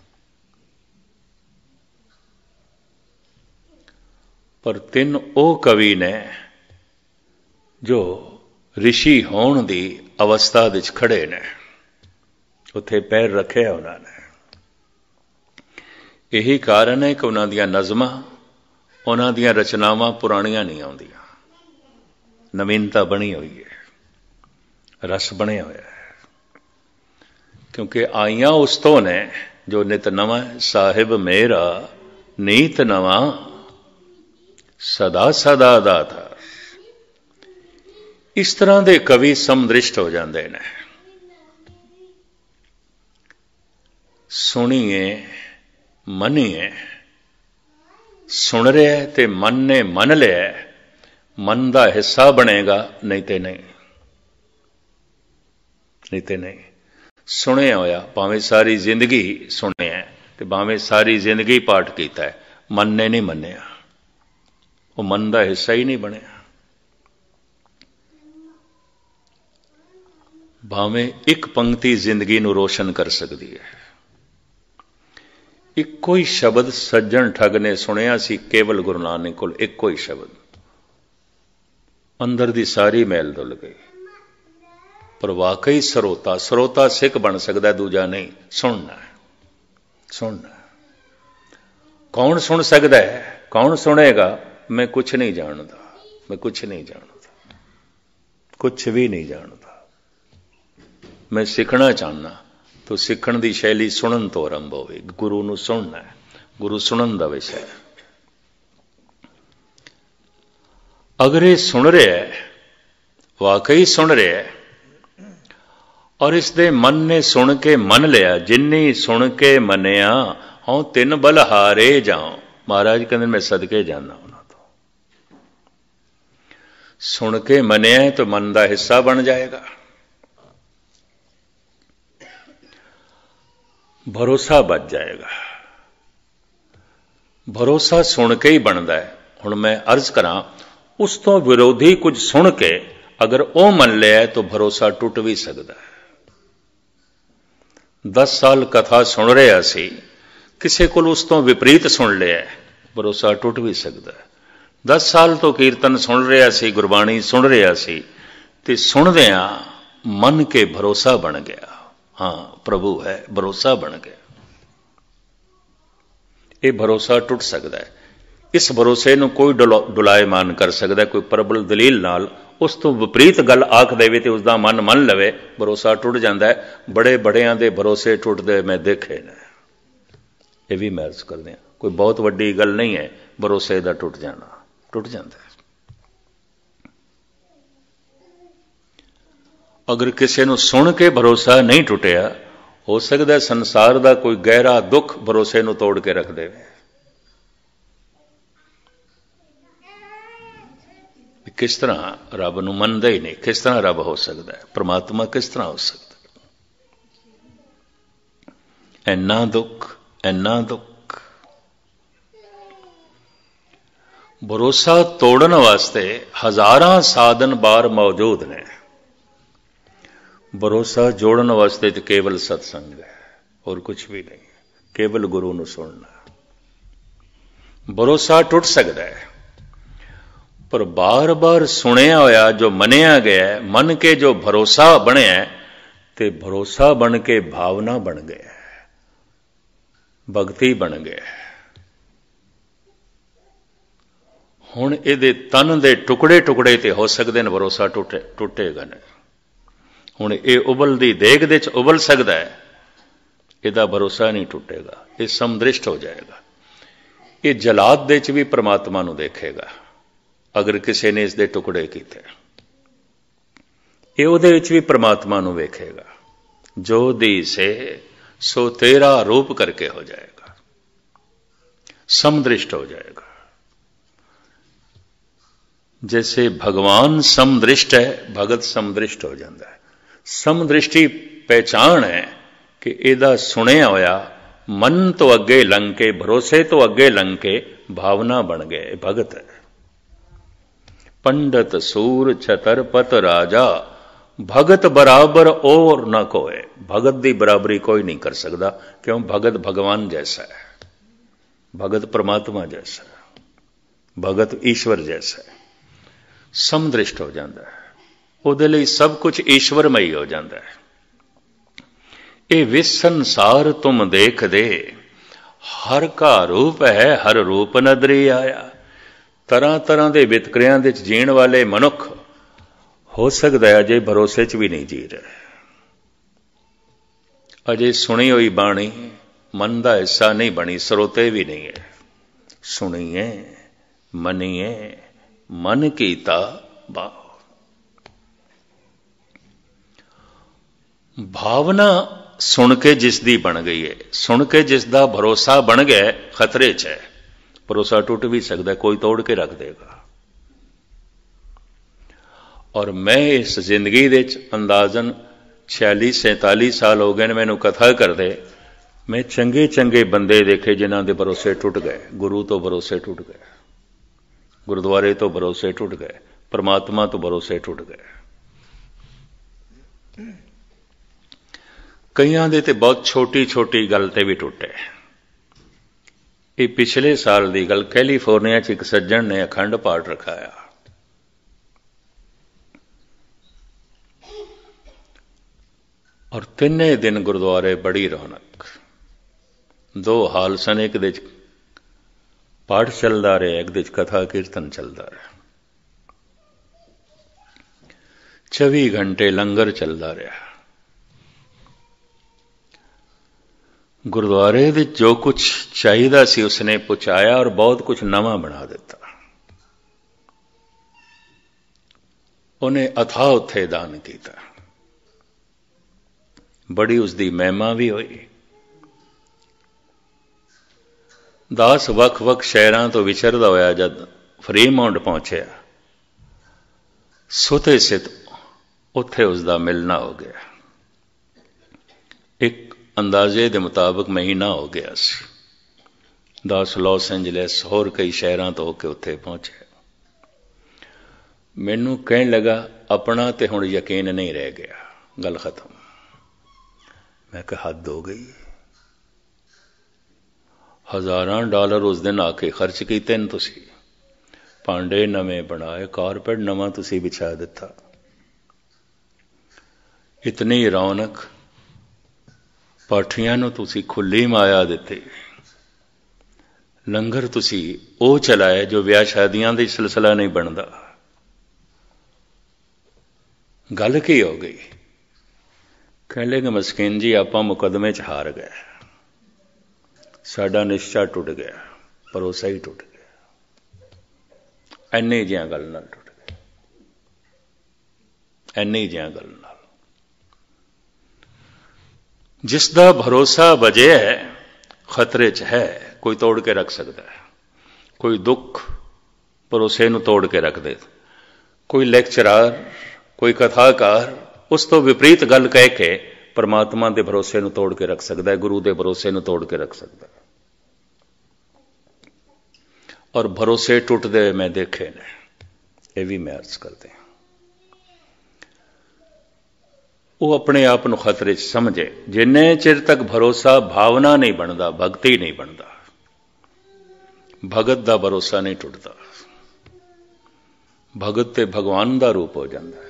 पर 3 वो कवि ने जो ऋषि होने की अवस्था विच खड़े ने, उत्थे पैर रखे उन्होंने। यही कारण है कि उन्हों दियां नज़मां, उन्हों दियां रचनावां पुरानियां नहीं आउंदियां, नवीनता बनी हुई है, रस बने हुआ है। क्योंकि आईयां उस तो ने जो नित नवा, साहिब मेरा नीत नवा, सदा सदा दाता। इस तरह के कवि समदृष्ट हो जाते हैं। सुनिए मनीए, सुन रहा है तो मन ने मन लिया, मन का हिस्सा बनेगा, नहीं तो नहीं, नहीं तो नहीं। सुनिया होया भावें सारी जिंदगी सुनिया, तो भावें सारी जिंदगी पाठ किया है, मन ने नहीं मन्निया, वो मन का हिस्सा ही नहीं बनया। भावें एक पंक्ति जिंदगी नूं रोशन कर सकती है। इक्को ही शब्द सज्जन ठग ने सुनिया सी केवल गुरु नानक कोल, इक्को ही शब्द, अंदर दी सारी मैल धुल गई। पर वाकई सरोता, सरोता सिख बन सकता है, दूजा नहीं। सुनना है, सुनना है। कौन सुन सकता है, कौन सुनेगा? मैं कुछ नहीं जानता, मैं कुछ नहीं जानता, कुछ भी नहीं जानता। मैं सीखना चाहना, तो सीखण की शैली सुनन तो आरंभ होवे। गुरु नूं सुनना है, गुरु सुनन का विषय है। अगर ये सुन रहा है, वाकई सुन रहा है, और इसदे मन ने सुन के मन लिया, जिन्नी सुन के मनिया हूं 3 बलहारे जाऊं। महाराज कहते मैं सदके जाना उन्होंने तो। सुन के मनिया तो मन का हिस्सा बन जाएगा। भरोसा बच जाएगा। भरोसा सुन के ही बनता है। हुण मैं अर्ज करा, उस तो विरोधी कुछ सुन के अगर वो मन लिया तो भरोसा टुट भी सकता है। 10 साल कथा सुन रहा सी, किसी को उस तो विपरीत सुन लिया, भरोसा टुट भी सकता है। 10 ਸਾਲ ਤੋਂ ਕੀਰਤਨ ਸੁਣ ਰਿਹਾ ਸੀ, ਗੁਰਬਾਣੀ ਸੁਣ ਰਿਹਾ ਸੀ, ਤੇ ਸੁਣਦਿਆਂ ਮੰਨ ਕੇ ਭਰੋਸਾ ਬਣ ਗਿਆ। ਹਾਂ ਪ੍ਰਭੂ ਹੈ, ਭਰੋਸਾ ਬਣ ਗਿਆ। ਇਹ ਭਰੋਸਾ ਟੁੱਟ ਸਕਦਾ ਹੈ। ਇਸ ਭਰੋਸੇ ਨੂੰ ਕੋਈ ਡੁਲਾਇਮਾਨ ਕਰ ਸਕਦਾ, ਕੋਈ ਪ੍ਰਬਲ ਦਲੀਲ ਨਾਲ ਉਸ ਤੋਂ ਵਿਪਰੀਤ ਗੱਲ ਆਖ ਦੇਵੇ ਤੇ ਉਸਦਾ ਮਨ ਮੰਨ ਲਵੇ, ਭਰੋਸਾ ਟੁੱਟ ਜਾਂਦਾ ਹੈ। ਬੜੇ ਬੜਿਆਂ ਦੇ ਭਰੋਸੇ ਟੁੱਟਦੇ ਮੈਂ ਦੇਖੇ ਨੇ। ਇਹ ਵੀ ਮੈਂ ਅਰਜ਼ ਕਰਦੇ ਹਾਂ, ਕੋਈ ਬਹੁਤ ਵੱਡੀ ਗੱਲ ਨਹੀਂ ਹੈ ਭਰੋਸੇ ਦਾ ਟੁੱਟ ਜਾਣਾ, ਟੁੱਟ ਜਾਂਦਾ ਹੈ। ਅਗਰ ਕਿਸੇ ਨੂੰ ਸੁਣ ਕੇ ਭਰੋਸਾ ਨਹੀਂ ਟੁੱਟਿਆ, ਹੋ ਸਕਦਾ ਸੰਸਾਰ ਦਾ ਕੋਈ ਗਹਿਰਾ ਦੁੱਖ ਭਰੋਸੇ ਨੂੰ ਤੋੜ ਕੇ ਰੱਖ ਦੇਵੇ। ਕਿਸ ਤਰ੍ਹਾਂ ਰੱਬ ਨੂੰ ਮੰਨਦਾ ਹੀ ਨਹੀਂ, ਕਿਸ ਤਰ੍ਹਾਂ ਰੱਬ ਹੋ ਸਕਦਾ ਹੈ, ਪ੍ਰਮਾਤਮਾ ਕਿਸ ਤਰ੍ਹਾਂ ਹੋ ਸਕਦਾ? ਇੰਨਾ ਦੁੱਖ, ਇੰਨਾ ਦੁੱਖ। ਭਰੋਸਾ ਤੋੜਨ ਵਾਸਤੇ ਹਜ਼ਾਰਾਂ ਸਾਧਨ ਬਾਹਰ ਮੌਜੂਦ ਨੇ। ਭਰੋਸਾ ਜੋੜਨ ਵਾਸਤੇ ਤਾਂ ਕੇਵਲ ਸਤਸੰਗ ਹੈ, ਹੋਰ ਕੁਝ ਵੀ ਨਹੀਂ, ਕੇਵਲ ਗੁਰੂ ਨੂੰ ਸੁਣਨਾ। ਭਰੋਸਾ ਟੁੱਟ ਸਕਦਾ ਹੈ, ਪਰ ਬਾਰ-ਬਾਰ ਸੁਣਿਆ ਹੋਇਆ ਜੋ ਮੰਨਿਆ ਗਿਆ, ਮੰਨ ਕੇ ਜੋ ਭਰੋਸਾ ਬਣਿਆ, ਤੇ ਭਰੋਸਾ ਬਣ ਕੇ ਭਾਵਨਾ ਬਣ ਗਿਆ, ਭਗਤੀ ਬਣ ਗਿਆ। ਹੁਣ ਇਹਦੇ ਤਨ ਦੇ ਟੁਕੜੇ ਟੁਕੜੇ ਤੇ ਹੋ ਸਕਦੇ ਨੇ, ਭਰੋਸਾ ਟੁੱਟੇਗਾ ਨਹੀਂ। ਹੁਣ ਇਹ ਉਬਲਦੀ ਦੇਗ ਦੇ ਚ ਉਬਲ ਸਕਦਾ ਹੈ, ਇਹਦਾ ਭਰੋਸਾ ਨਹੀਂ ਟੁੱਟੇਗਾ, ਇਹ ਸਮਦ੍ਰਿਸ਼ਟ ਹੋ ਜਾਏਗਾ। ਇਹ ਜਲਾਦ ਦੇ ਚ ਵੀ ਪ੍ਰਮਾਤਮਾ ਨੂੰ ਦੇਖੇਗਾ ਅਗਰ ਕਿਸੇ ਨੇ ਇਸ ਦੇ ਟੁਕੜੇ ਕੀਤੇ, ਇਹ ਉਹਦੇ ਵਿੱਚ ਵੀ ਪ੍ਰਮਾਤਮਾ ਨੂੰ ਵੇਖੇਗਾ। ਜੋ ਦੀਸੇ ਸੋ ਤੇਰਾ ਰੂਪ ਕਰਕੇ ਹੋ ਜਾਏਗਾ, ਸਮਦ੍ਰਿਸ਼ਟ ਹੋ ਜਾਏਗਾ। जैसे भगवान समदृष्ट है, भगत समदृष्ट हो जाता है। समदृष्टि पहचान है कि ਇਹਦਾ ਸੁਣਿਆ ਹੋਇਆ ਮਨ ਤੋਂ ਅੱਗੇ ਲੰਘ ਕੇ, ਭਰੋਸੇ ਤੋਂ ਅੱਗੇ ਲੰਘ ਕੇ ਭਾਵਨਾ ਬਣ ਗਏ, ਭਗਤ ਹੈ। पंडित सूर छतरपत राजा भगत बराबर और न कोई। भगत की बराबरी कोई नहीं कर सकता, क्यों? भगत भगवान जैसा है, भगत परमात्मा जैसा है, भगत ईश्वर जैसा है। समदृष्ट हो जाता है, ਉਹਦੇ ਲਈ सब कुछ ईश्वरमयी हो जाता है। ये विस संसार तुम देख दे, हर का रूप है, हर रूप नदरी आया। तरह तरह के वितकरियां दे जीण वाले मनुख हो सकता है अजे भरोसे च भी नहीं जी रहे, अजे सुनी हुई बाणी मन का हिस्सा नहीं बनी, सरोते भी नहीं है। सुनिए मनीए मन कीता भाव। भावना सुन के जिसदी बन गई है, सुन के जिसदा भरोसा बन गया, खतरे च है। भरोसा टूट भी सकता है, कोई तोड़ के रख देगा। और मैं इस जिंदगी दे अंदाजन 46-47 साल हो गए मैनू कथा करते, मैं चंगे चंगे बंदे देखे जिन्हां दे भरोसे टूट गए। गुरु तो भरोसे टूट गए, गुरुद्वारे तो भरोसे टूट गए, परमात्मा तो भरोसे टूट गए। कईयां दे ते बहुत छोटी छोटी गल ते भी टुटे। ये पिछले साल की गल, कैलीफोर्निया च एक सज्जन ने अखंड पाठ रखाया, और तिने दिन गुरुद्वारे बड़ी रौनक। 2 हाल सन, एक दे पाठ चलता रहा, एक दे कथा कीर्तन चलता रहा, 24 घंटे लंगर चलता रहा। गुरुद्वारे दे जो कुछ चाहिए सी उसने पहुंचाया, और बहुत कुछ नवा बना दिता। उन्हें अथाह उत्थे दान किया, बड़ी उसकी महिमा भी हुई। दास वख वख शहरों तो विचरदा होया जद फ्रीमाउंट पहुंचया, सुते सित उत्थे उसका मिलना हो गया। एक अंदाजे के मुताबिक महीना हो गया सी। दास लॉस एंजलिस होर कई शहरों तो होकर उत्थे पहुंचे। मैनू कहने लगा अपना तो हुण यकीन नहीं रह गया, गल खत्म। मैं कहा हद हो गई, $1000 उस दिन आके खर्च किए न तुसी, ਭਾਂਡੇ ਨਵੇਂ ਬਣਾਏ, ਕਾਰਪੇਟ ਨਵਾਂ ਤੁਸੀਂ ਵਿਛਾ ਦਿੱਤਾ। ਇਤਨੀ ਰੌਣਕ, ਪਾਠੀਆਂ ਨੂੰ ਤੁਸੀਂ ਖੁੱਲੀ ਮਾਇਆ ਦਿੱਤੀ। ਲੰਗਰ ਤੁਸੀਂ ਉਹ ਚਲਾਏ ਜੋ ਵਿਆਹ ਸ਼ਾਦੀਆਂ ਦਾ ਸਿਲਸਿਲਾ ਨਹੀਂ ਬਣਦਾ। ਗੱਲ ਕੀ ਹੋ ਗਈ? ਕਹਿ ਲੇਗੇ ਮਸਕੀਨ ਜੀ ਆਪਾਂ ਮੁਕੱਦਮੇ 'ਚ ਹਾਰ ਗਏ, ਸਾਡਾ ਨਿਸ਼ਚਾ ਟੁੱਟ ਗਿਆ, ਭਰੋਸਾ ਹੀ ਟੁੱਟ ਗਿਆ। ਇੰਨੀ ਜਿਹੀਆਂ ਗੱਲ ਨਾਲ ਟੁੱਟ ਗਿਆ, ਇੰਨੀ ਜਿਹੀਆਂ ਗੱਲ ਨਾਲ। ਜਿਸ ਦਾ ਭਰੋਸਾ ਵਜਿਆ ਖਤਰੇ 'ਚ ਹੈ, ਕੋਈ ਤੋੜ ਕੇ ਰੱਖ ਸਕਦਾ ਹੈ। ਕੋਈ ਦੁੱਖ ਭਰੋਸੇ ਨੂੰ ਤੋੜ ਕੇ ਰੱਖ ਦੇ। ਕੋਈ ਲੈਕਚਰਾਰ, ਕੋਈ ਕਥਾਕਾਰ ਉਸ ਤੋਂ ਵਿਪਰੀਤ ਗੱਲ ਕਹਿ ਕੇ ਪਰਮਾਤਮਾ ਦੇ ਭਰੋਸੇ ਨੂੰ ਤੋੜ ਕੇ ਰੱਖ ਸਕਦਾ ਹੈ, ਗੁਰੂ ਦੇ ਭਰੋਸੇ ਨੂੰ ਤੋੜ ਕੇ ਰੱਖ ਸਕਦਾ ਹੈ। ਔਰ ਭਰੋਸੇ ਟੁੱਟਦੇ ਮੈਂ ਦੇਖੇ ਨੇ, ਇਹ ਵੀ ਮੈਂ ਅਰਜ਼ ਕਰਦੇ ਹਾਂ। ਉਹ ਆਪਣੇ ਆਪ ਨੂੰ ਖਤਰੇ 'ਚ ਸਮਝੇ। ਜਿੰਨੇ ਚਿਰ ਤੱਕ ਭਰੋਸਾ ਭਾਵਨਾ ਨਹੀਂ ਬਣਦਾ, ਭਗਤੀ ਨਹੀਂ ਬਣਦਾ, ਭਗਤ ਦਾ ਭਰੋਸਾ ਨਹੀਂ ਟੁੱਟਦਾ। ਭਗਤ ਤੇ ਭਗਵਾਨ ਦਾ ਰੂਪ ਹੋ ਜਾਂਦਾ ਹੈ,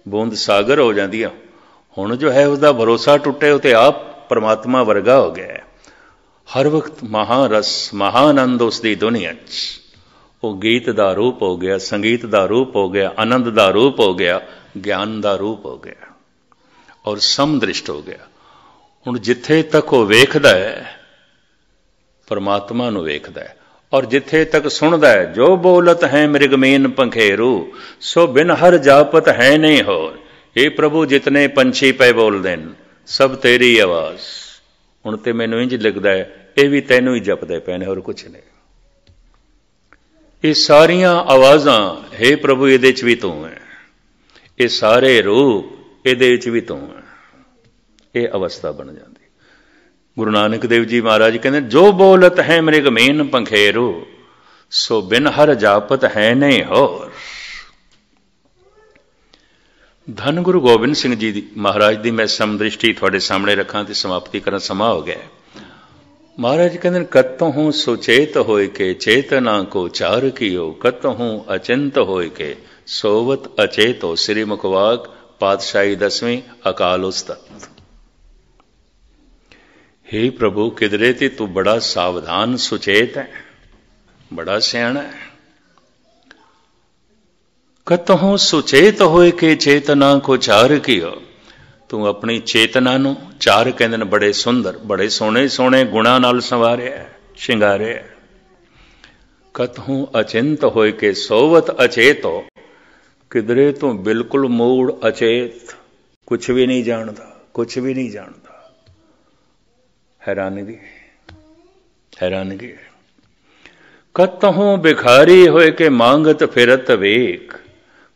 ਬੂੰਦ ਸਾਗਰ ਹੋ ਜਾਂਦੀ ਆ। ਹੁਣ ਜੋ ਹੈ ਉਹਦਾ ਭਰੋਸਾ ਟੁੱਟੇ, ਉਹ ਤੇ ਆਪ ਪਰਮਾਤਮਾ ਵਰਗਾ ਹੋ ਗਿਆ। ਹਰ ਵਕਤ ਮਹਾਰਸ, ਮਹਾਨੰਦ ਉਸ ਦੀ ਦੁਨੀਆ 'ਚ। ਉਹ ਗੀਤ ਦਾ ਰੂਪ ਹੋ ਗਿਆ, ਸੰਗੀਤ ਦਾ ਰੂਪ ਹੋ ਗਿਆ, ਆਨੰਦ ਦਾ ਰੂਪ ਹੋ ਗਿਆ, ਗਿਆਨ ਦਾ ਰੂਪ ਹੋ ਗਿਆ ਔਰ ਸਮਦ੍ਰਿਸ਼ਟ ਹੋ ਗਿਆ। ਹੁਣ ਜਿੱਥੇ ਤੱਕ ਉਹ ਵੇਖਦਾ ਹੈ ਪਰਮਾਤਮਾ ਨੂੰ ਵੇਖਦਾ ਹੈ, ਔਰ ਜਿੱਥੇ ਤੱਕ ਸੁਣਦਾ ਹੈ ਜੋ ਬੋਲਤ ਹੈ ਮ੍ਰਿਗਮੀਨ ਪੰਖੇਰੂ ਸੋ ਬਿਨ ਹਰ ਜਾਪਤ ਹੈ ਨਹੀਂ ਹੋਰ। ਇਹ ਪ੍ਰਭੂ ਜਿਤਨੇ ਪੰਛੀ ਪੈ ਬੋਲਦੇ ਨੇ ਸਭ ਤੇਰੀ ਆਵਾਜ਼। ਹੁਣ ਤੇ ਮੈਨੂੰ ਇੰਜ ਲੱਗਦਾ ਹੈ ਇਹ ਵੀ ਤੈਨੂੰ ਹੀ ਜਪਦੇ ਪਏ ਨੇ, ਹੋਰ ਕੁਛ ਨਹੀਂ। ਇਹ ਸਾਰੀਆਂ ਆਵਾਜ਼ਾਂ ਹੇ ਪ੍ਰਭੂ ਇਹਦੇ 'ਚ ਵੀ ਤੂੰ ਹੈ, ਇਹ ਸਾਰੇ ਰੂਪ ਇਹਦੇ 'ਚ ਵੀ ਤੂੰ ਹੈ। ਇਹ ਅਵਸਥਾ ਬਣ ਜਾਂਦੀ। ਗੁਰੂ ਨਾਨਕ ਦੇਵ ਜੀ ਮਹਾਰਾਜ ਕਹਿੰਦੇ ਜੋ ਬੋਲਤ ਹੈ ਮ੍ਰਿਗਮੀਨ ਪੰਖੇਰੂ ਸੋ ਬਿਨ ਹਰ ਜਾਪਤ ਹੈ ਨਹੀਂ ਹੋਰ। ਧੰਨ ਗੁਰੂ ਗੋਬਿੰਦ ਸਿੰਘ ਜੀ ਦੀ ਮਹਾਰਾਜ ਦੀ ਮੈਂ ਸਮਦ੍ਰਿਸ਼ਟੀ ਤੁਹਾਡੇ ਸਾਹਮਣੇ ਰੱਖਾਂ ਤੇ ਸਮਾਪਤੀ ਕਰਨ ਸਮਾਂ ਹੋ ਗਿਆ। ਮਹਾਰਾਜ ਕਹਿੰਦੇ ਕਤਹੁ ਸੁਚੇਤ ਹੋਇ ਕੇ ਚੇਤਨਾ ਕੋ ਚਾਰ ਕੀਓ ਕਤਹੁ ਅਚਿੰਤ ਹੋਇ ਕੇ ਸੋਵਤ ਅਚੇਤੋ। ਸ੍ਰੀ ਮੁਖਵਾਕ ਪਾਤਸ਼ਾਹੀ 10ਵੀਂ ਅਕਾਲ ਉਸਤਤ। हे प्रभु किधरे ते तू बड़ा सावधान सुचेत है, बड़ा सियाणा है। कतहों सुचेत होए के चेतना को चार कियो। तू अपनी चेतना नू चार कहंदे ने बड़े सुंदर, बड़े सोहणे सोहणे गुणां नाल संवारिया शिंगारिया। कतहों अचिंत होए के सोवत अचेत हो। किधरे तू बिल्कुल मूड़ अचेत, कुछ भी नहीं जानदा, कुछ भी नहीं जानदा। हैरानगी, हैरानगी। कतहों भिखारी होए के मांगत फिरत वेख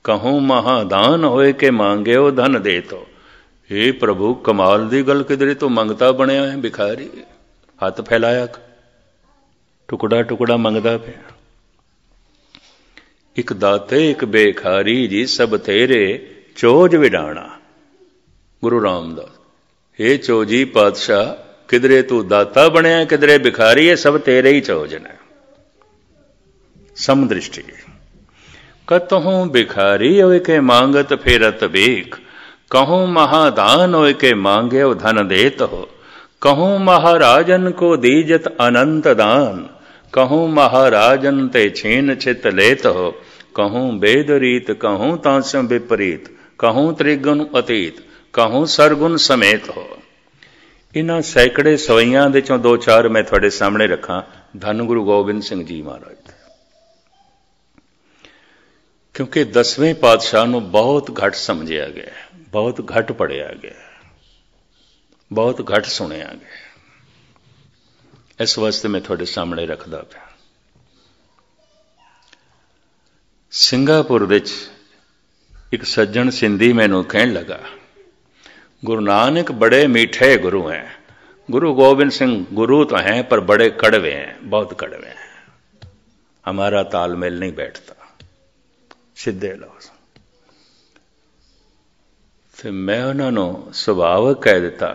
कहूं महादान होए के मांगेओ धन दे तो। हे प्रभु कमाल दी गल किधरे तो मंगता बनया है भिखारी, हथ फैलाया टुकड़ा टुकड़ा मंगदा पिया। एक दाते एक बेखारी जी सब तेरे चोज विडाणा। गुरु रामदास हे चोजी पातशाह किधरे तू दाता बनया, किधरे भिखारी है, सब तेरे ही चोजन है। समदृष्टि। कतहों भिखारी होए के मांगत फेरत बेख कहूं महादान होए के मांगे धन देत हो। कहूं महाराजन को दीजत अनंत दान कहूं महाराजन ते छीन छित लेत हो। कहूं वेद रीत कहूं तांसम विपरीत कहूं त्रिगुण अतीत कहूं सरगुण समेत हो। इन्हां सैकड़े सवैयां दे चों दो चार मैं तुहाडे सामने रखां। धन गुरु गोबिंद सिंह जी महाराज। क्योंकि 10वें पातशाह नूं बहुत घट समझिया गया, बहुत घट पढ़िया गया, बहुत घट सुनिया गया। इस वास्ते मैं तुहाडे सामने रखदा पिया। सिंगापुर विच एक सज्जन सिंधी मैनूं कहण लगा गुरु नानक बड़े मीठे गुरु हैं, गुरु गोबिंद सिंह गुरु तो हैं पर बड़े कड़वे हैं, बहुत कड़वे हैं, हमारा तालमेल नहीं बैठता। सीधे लफ्ज़ ते मैं उन्होंने सुभावक कह दिता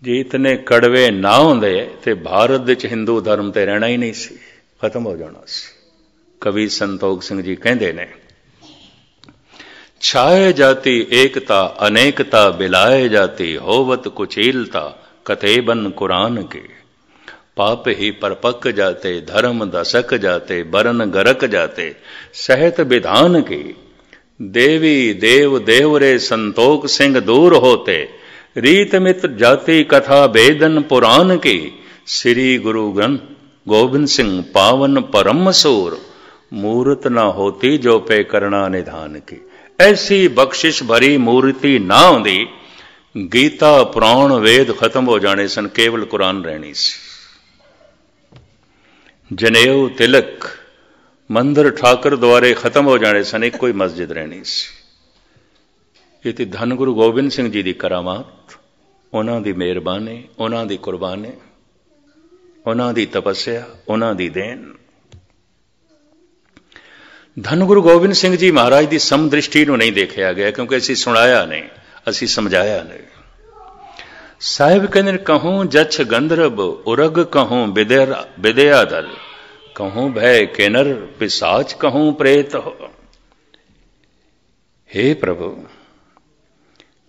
जे इतने कड़वे ना होंदे ते भारत विच हिंदू धर्म ते रहना ही नहीं सी, खत्म हो जाना सी। कवि संतोख सिंह जी कहते ने, छाए जाती एकता अनेकता बिलाए जाती, होवत कुचीलता कथे बन कुरान के। पाप ही परपक जाते धर्म दशक जाते, बरन गरक जाते सहत विधान की। देवी देव देवरे संतोख सिंह दूर होते, रीत मित जाति कथा वेदन पुराण की। श्री गुरु ग्रंथ गोविंद सिंह पावन परम सूर, मूर्त न होती जो पे करना निधान की। ऐसी बख्शिश भरी मूर्ति ना होंदी, गीता पुराण वेद खत्म हो जाने सन, केवल कुरान रहनी सी। जनेऊ तिलक मंदिर ठाकर द्वारे खत्म हो जाने सन, एक कोई मस्जिद रहनी सी। ये तो धन गुरु गोबिंद सिंह जी की करामात, उन्हां दी मेहरबानी, उन्हां दी कुर्बानी, उन्हां दी तपस्या, उन्हां दी देन। धन गुरु गोबिंद सिंह जी महाराज की समदृष्टि को नहीं देखा गया, क्योंकि असी सुनाया नहीं, असी समझाया नहीं। साहिब कहते, कहूं जछ गंधर्व उरग, कहूं विद्याधर, कहूं भय किन्नर पिशाच, कहूं प्रेत हो। हे प्रभु,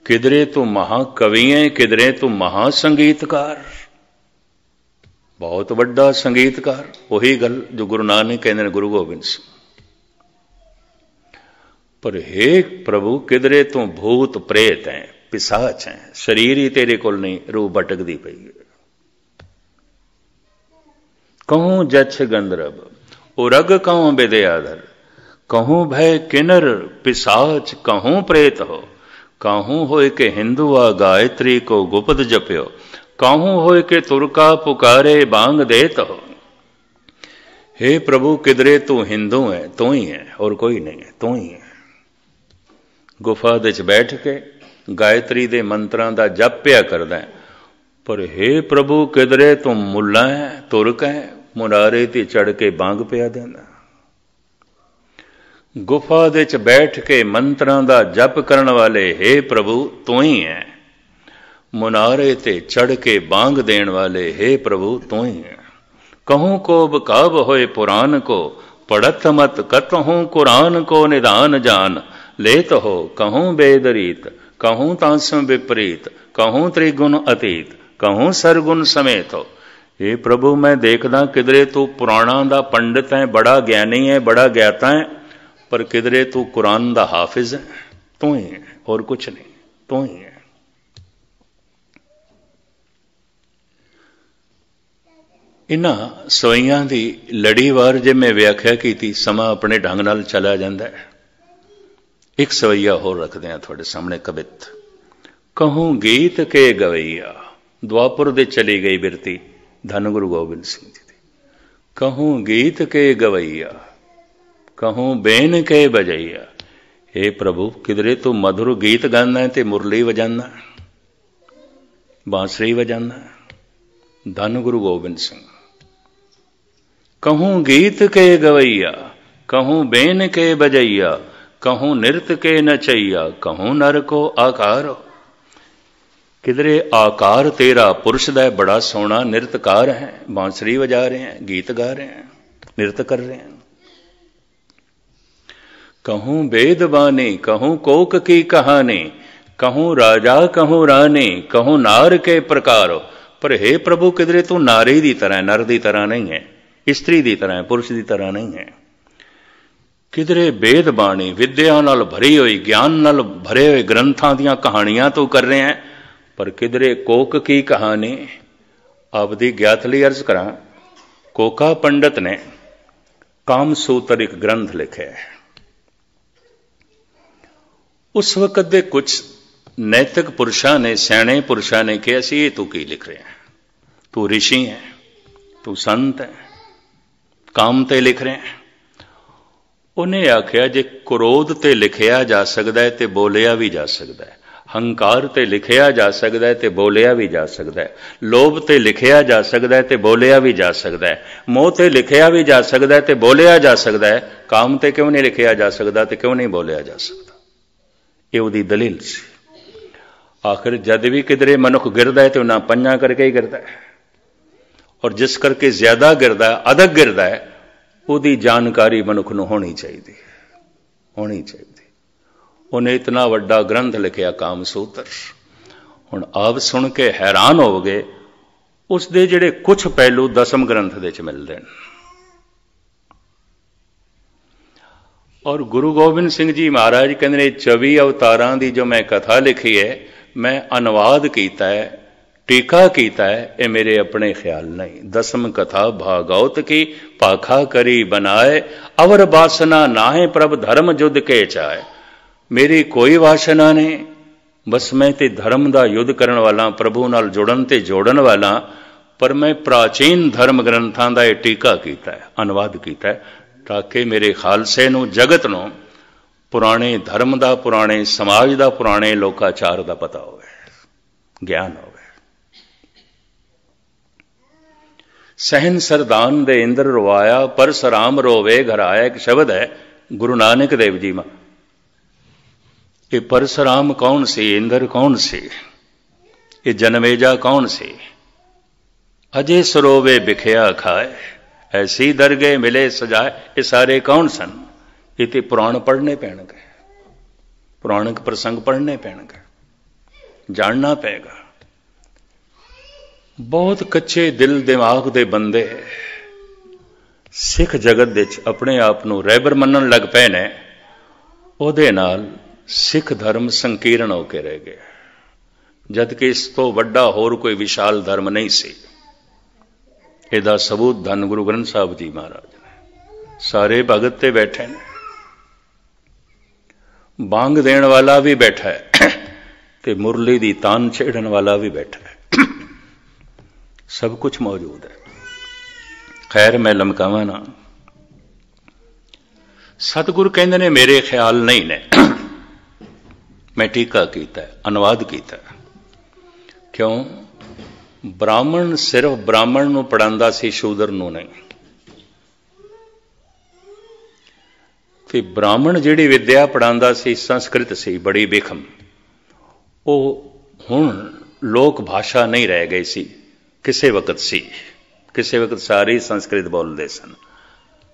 किधरे तू महाकवि है, किधरे तू महासंगीतकार, बहुत बड़ा संगीतकार। वही गल जो गुरु नानक कहते गुरु गोबिंद सिंह। पर हे प्रभु, किधरे तू भूत प्रेत है, पिशाच है, शरीर ही तेरे कोल नहीं, रूह भटकदी पई है। कहूं जछ गंधर्व उरग, कहूं विद्याधर, कहूं भय किन्नर पिशाच, कहूं प्रेत हो। कहूं होय के हिंदू आ गायत्री को गुप्त जप्यो, कहूं होय के तुरका पुकारे बांग देत हो। हे प्रभु, किधरे तू हिंदू है, तू ही है, और कोई नहीं है, तू ही है। गुफा दे च बैठ के गायत्री दे मंत्रां दा जप पिया करदा है। पर हे प्रभु, किधरे तू मुल्ला है, तुरक है, मुनारे ते चढ़ के बांग पिया देना। गुफा दे च बैठ के मंत्रां दा जप करन वाले हे प्रभु तू ही है। मुनारे ते चढ़ के बांग देण वाले हे प्रभु तू ही है। कहूं को बकाब होए पुराण को, पढ़त मत कतहूं कुरान को निदान जान लेत हो। कहूं वेदरीत, कहूं तांसम विपरीत, कहूं त्रिगुण अतीत, कहूं सरगुण समेत हो। ये प्रभु, मैं देखदा किधरे तू पुराणा दा पंडित है, बड़ा ज्ञानी है, बड़ा ज्ञाता है, पर किधरे तू कुरान दा हाफिज है। तू ही है, और कुछ नहीं, तू ही है। इन्हां सवैयां दी लड़ीवार जे मैं व्याख्या की, समा अपने ढंग नाल चला जांदा है। एक सवैया होर रखते हैं थोड़े सामने कवित। कहूं गीत के गवैया, द्वापुर दे चली गई बिरती धन गुरु गोबिंद सिंह जी दी। कहूं गीत के गवैया, कहूं बेन के बजैया। हे प्रभु, किधरे तू मधुर गीत गाना है ते मुरली वजाना, बांसुरी वजाना। धन गुरु गोबिंद सिंह। कहूं गीत के गवैया, कहूं बेन के बजैया, कहूं नृत्य के नचैया, कहूं नर को आकार। किधरे आकार तेरा पुरुष दा बड़ा सोहना नृत्यकार है, बांसुरी बजा रहे हैं, गीत गा रहे हैं, नृत्य कर रहे हैं। कहूं वेद बानी, कहूं कोक की कहानी, कहूं राजा कहूं रानी, कहूं नार के प्रकार। पर हे प्रभु, किधरे तू नारी दी तरह, नर दी तरह नहीं है, स्त्री दी तरह, पुरुष दी तरह नहीं है। किधरे वेद बाणी, विद्या नाल भरी हुई, ज्ञान नाल भरे हुए ग्रंथां दियां कहानियां तो कर रहे हैं, पर किधरे कोक की कहानी। आपदी ज्ञात लई अर्ज करा, कोका पंडित ने कामसूत्र एक ग्रंथ लिखे है। उस वक्त दे कुछ नैतिक पुरुषां ने, सियाणे पुरुषां ने कहा सी, ये तू की लिख रहे हैं, तू ऋषि है, तू संत है, काम ते लिख रहे हैं। उन्हें आख्या, जे क्रोध ते लिखिया जा सकता है तो बोलिया भी जा सकता है, हंकार ते लिखिया जा सकता है तो बोलिया भी जा सकता है, लोभ ते लिखिया जा सकता है तो बोलिया भी जा सकता है, मोह ते लिखिया भी जा सकता है तो बोलिया जा सकता है, काम ते क्यों नहीं लिखिया जा सकता तो क्यों नहीं बोलिया जा सकता। ये उदी दलील सी। आखिर जद भी किधरे मनुख गिरदा है तो ना पंजा करके ही गिरदा है, और जिस करके ज्यादा गिरदा है, अधिक गिरदा है, ਉਹਦੀ ਜਾਣਕਾਰੀ ਮਨੁੱਖ ਨੂੰ ਹੋਣੀ ਚਾਹੀਦੀ ਹੈ, ਹੋਣੀ ਚਾਹੀਦੀ। ਉਹਨੇ ਇਤਨਾ ਵੱਡਾ ਗ੍ਰੰਥ ਲਿਖਿਆ ਕਾਮ ਸੂਤਰ, ਹੁਣ ਆਪ ਸੁਣ ਕੇ ਹੈਰਾਨ ਹੋਵੋਗੇ ਉਸ ਦੇ ਜਿਹੜੇ ਕੁਝ ਪਹਿਲੂ ਦਸਮ ਗ੍ਰੰਥ ਦੇ ਵਿੱਚ ਮਿਲਦੇ ਨੇ। ਔਰ ਗੁਰੂ ਗੋਬਿੰਦ ਸਿੰਘ ਜੀ ਮਹਾਰਾਜ ਕਹਿੰਦੇ ਨੇ 24 ਅਵਤਾਰਾਂ ਦੀ ਜੋ ਮੈਂ ਕਥਾ ਲਿਖੀ ਹੈ, ਮੈਂ ਅਨੁਵਾਦ ਕੀਤਾ ਹੈ, ਟੀਕਾ ਕੀਤਾ ਹੈ, ਇਹ ਮੇਰੇ ਆਪਣੇ ਖਿਆਲ ਨਹੀਂ। ਦਸਮ ਕਥਾ ਭਾਗਵਤ ਕੀ ਭਾਖਾ ਕਰੀ ਬਣਾਏ, ਅਵਰ ਬਾਸਨਾ ਨਾਹੇ ਪ੍ਰਭ ਧਰਮ ਜੁਦ ਕੇ ਚਾਏ। ਮੇਰੀ ਕੋਈ ਵਾਸ਼ਨਾ ਨਹੀਂ, ਬਸ ਮੈਂ ਤੇ ਧਰਮ ਦਾ ਯੁੱਧ ਕਰਨ ਵਾਲਾ, ਪ੍ਰਭੂ ਨਾਲ ਜੁੜਨ ਤੇ ਜੋੜਨ ਵਾਲਾ। ਪਰ ਮੈਂ ਪ੍ਰਾਚੀਨ ਧਰਮ ਗ੍ਰੰਥਾਂ ਦਾ ਇਹ ਟੀਕਾ ਕੀਤਾ ਹੈ, ਅਨੁਵਾਦ ਕੀਤਾ ਹੈ, ਤਾਂ ਕਿ ਮੇਰੇ ਖਾਲਸੇ ਨੂੰ, ਜਗਤ ਨੂੰ ਪੁਰਾਣੇ ਧਰਮ ਦਾ, ਪੁਰਾਣੇ ਸਮਾਜ ਦਾ, ਪੁਰਾਣੇ ਲੋਕਾਚਾਰ ਦਾ ਪਤਾ ਹੋਵੇ, ਗਿਆਨ ਹੋਵੇ। ਸਹਿਨ ਸਰਦਾਨ ਦੇ ਇੰਦਰ ਰਵਾਇਆ, ਪਰਸਰਾਮ ਰੋਵੇ ਘਰ ਆਇਆ, ਇੱਕ ਸ਼ਬਦ ਹੈ ਗੁਰੂ ਨਾਨਕ ਦੇਵ ਜੀ ਮਾ। ਇਹ ਪਰਸਰਾਮ ਕੌਣ ਸੀ, ਇੰਦਰ ਕੌਣ ਸੀ, ਇਹ ਜਨਮੇਜਾ ਕੌਣ ਸੀ? ਅਜੇ ਸਰੋਵੇ ਬਿਖਿਆ ਖਾਏ, ਐਸੀ ਦਰਗੇ ਮਿਲੇ ਸਜਾਏ, ਇਹ ਸਾਰੇ ਕੌਣ ਸਨ? ਇਹ ਤੇ ਪੁਰਾਣ ਪੜ੍ਹਨੇ ਪੈਣਗੇ, ਪੁਰਾਣਕ ਪ੍ਰਸੰਗ ਪੜ੍ਹਨੇ ਪੈਣਗੇ, ਜਾਣਨਾ ਪਏਗਾ। ਬਹੁਤ ਕੱਚੇ ਦਿਲ ਦਿਮਾਗ ਦੇ ਬੰਦੇ ਸਿੱਖ ਜਗਤ ਵਿੱਚ ਆਪਣੇ ਆਪ ਨੂੰ ਰਹਿਬਰ ਮੰਨਣ ਲੱਗ ਪਏ ਨੇ, ਉਹਦੇ ਨਾਲ ਸਿੱਖ ਧਰਮ ਸੰਕੀਰਨ ਹੋ ਕੇ ਰਹਿ ਗਿਆ, ਜਦ ਕਿ ਇਸ ਤੋਂ ਵੱਡਾ ਹੋਰ ਕੋਈ ਵਿਸ਼ਾਲ ਧਰਮ ਨਹੀਂ ਸੀ। ਇਹਦਾ ਸਬੂਤ ਧੰਨ ਗੁਰੂ ਗ੍ਰੰਥ ਸਾਹਿਬ ਜੀ ਮਹਾਰਾਜ ਨੇ। ਸਾਰੇ ਭਗਤ ਤੇ ਬੈਠੇ ਨੇ, ਬਾਂਗ ਦੇਣ ਵਾਲਾ ਵੀ ਬੈਠਾ ਹੈ ਤੇ ਮੁਰਲੀ ਦੀ ਤਾਨ ਛੇੜਨ ਵਾਲਾ ਵੀ ਬੈਠਾ ਹੈ, ਸਭ ਕੁਝ ਮੌਜੂਦ ਹੈ। ਖੈਰ ਮੈਂ ਲਮਕਾਵਾਂ ਨਾ। ਸਤਿਗੁਰ ਕਹਿੰਦੇ ਨੇ ਮੇਰੇ ਖਿਆਲ ਨਹੀਂ ਨੇ, ਮੈਂ ਟੀਕਾ ਕੀਤਾ, ਅਨੁਵਾਦ ਕੀਤਾ। ਕਿਉਂ? ਬ੍ਰਾਹਮਣ ਸਿਰਫ ਬ੍ਰਾਹਮਣ ਨੂੰ ਪੜ੍ਹਾਉਂਦਾ ਸੀ, ਸ਼ੂਦਰ ਨੂੰ ਨਹੀਂ। ਤੇ ਬ੍ਰਾਹਮਣ ਜਿਹੜੀ ਵਿਦਿਆ ਪੜ੍ਹਾਉਂਦਾ ਸੀ ਸੰਸਕ੍ਰਿਤ ਸੀ, ਬੜੀ ਬੇਖਮ। ਉਹ ਹੁਣ ਲੋਕ ਭਾਸ਼ਾ ਨਹੀਂ ਰਹਿ ਗਈ ਸੀ, ਕਿਸੇ ਵਕਤ ਸੀ, ਕਿਸੇ ਵਕਤ ਸਾਰੇ ਸੰਸਕ੍ਰਿਤ ਬੋਲਦੇ ਸਨ।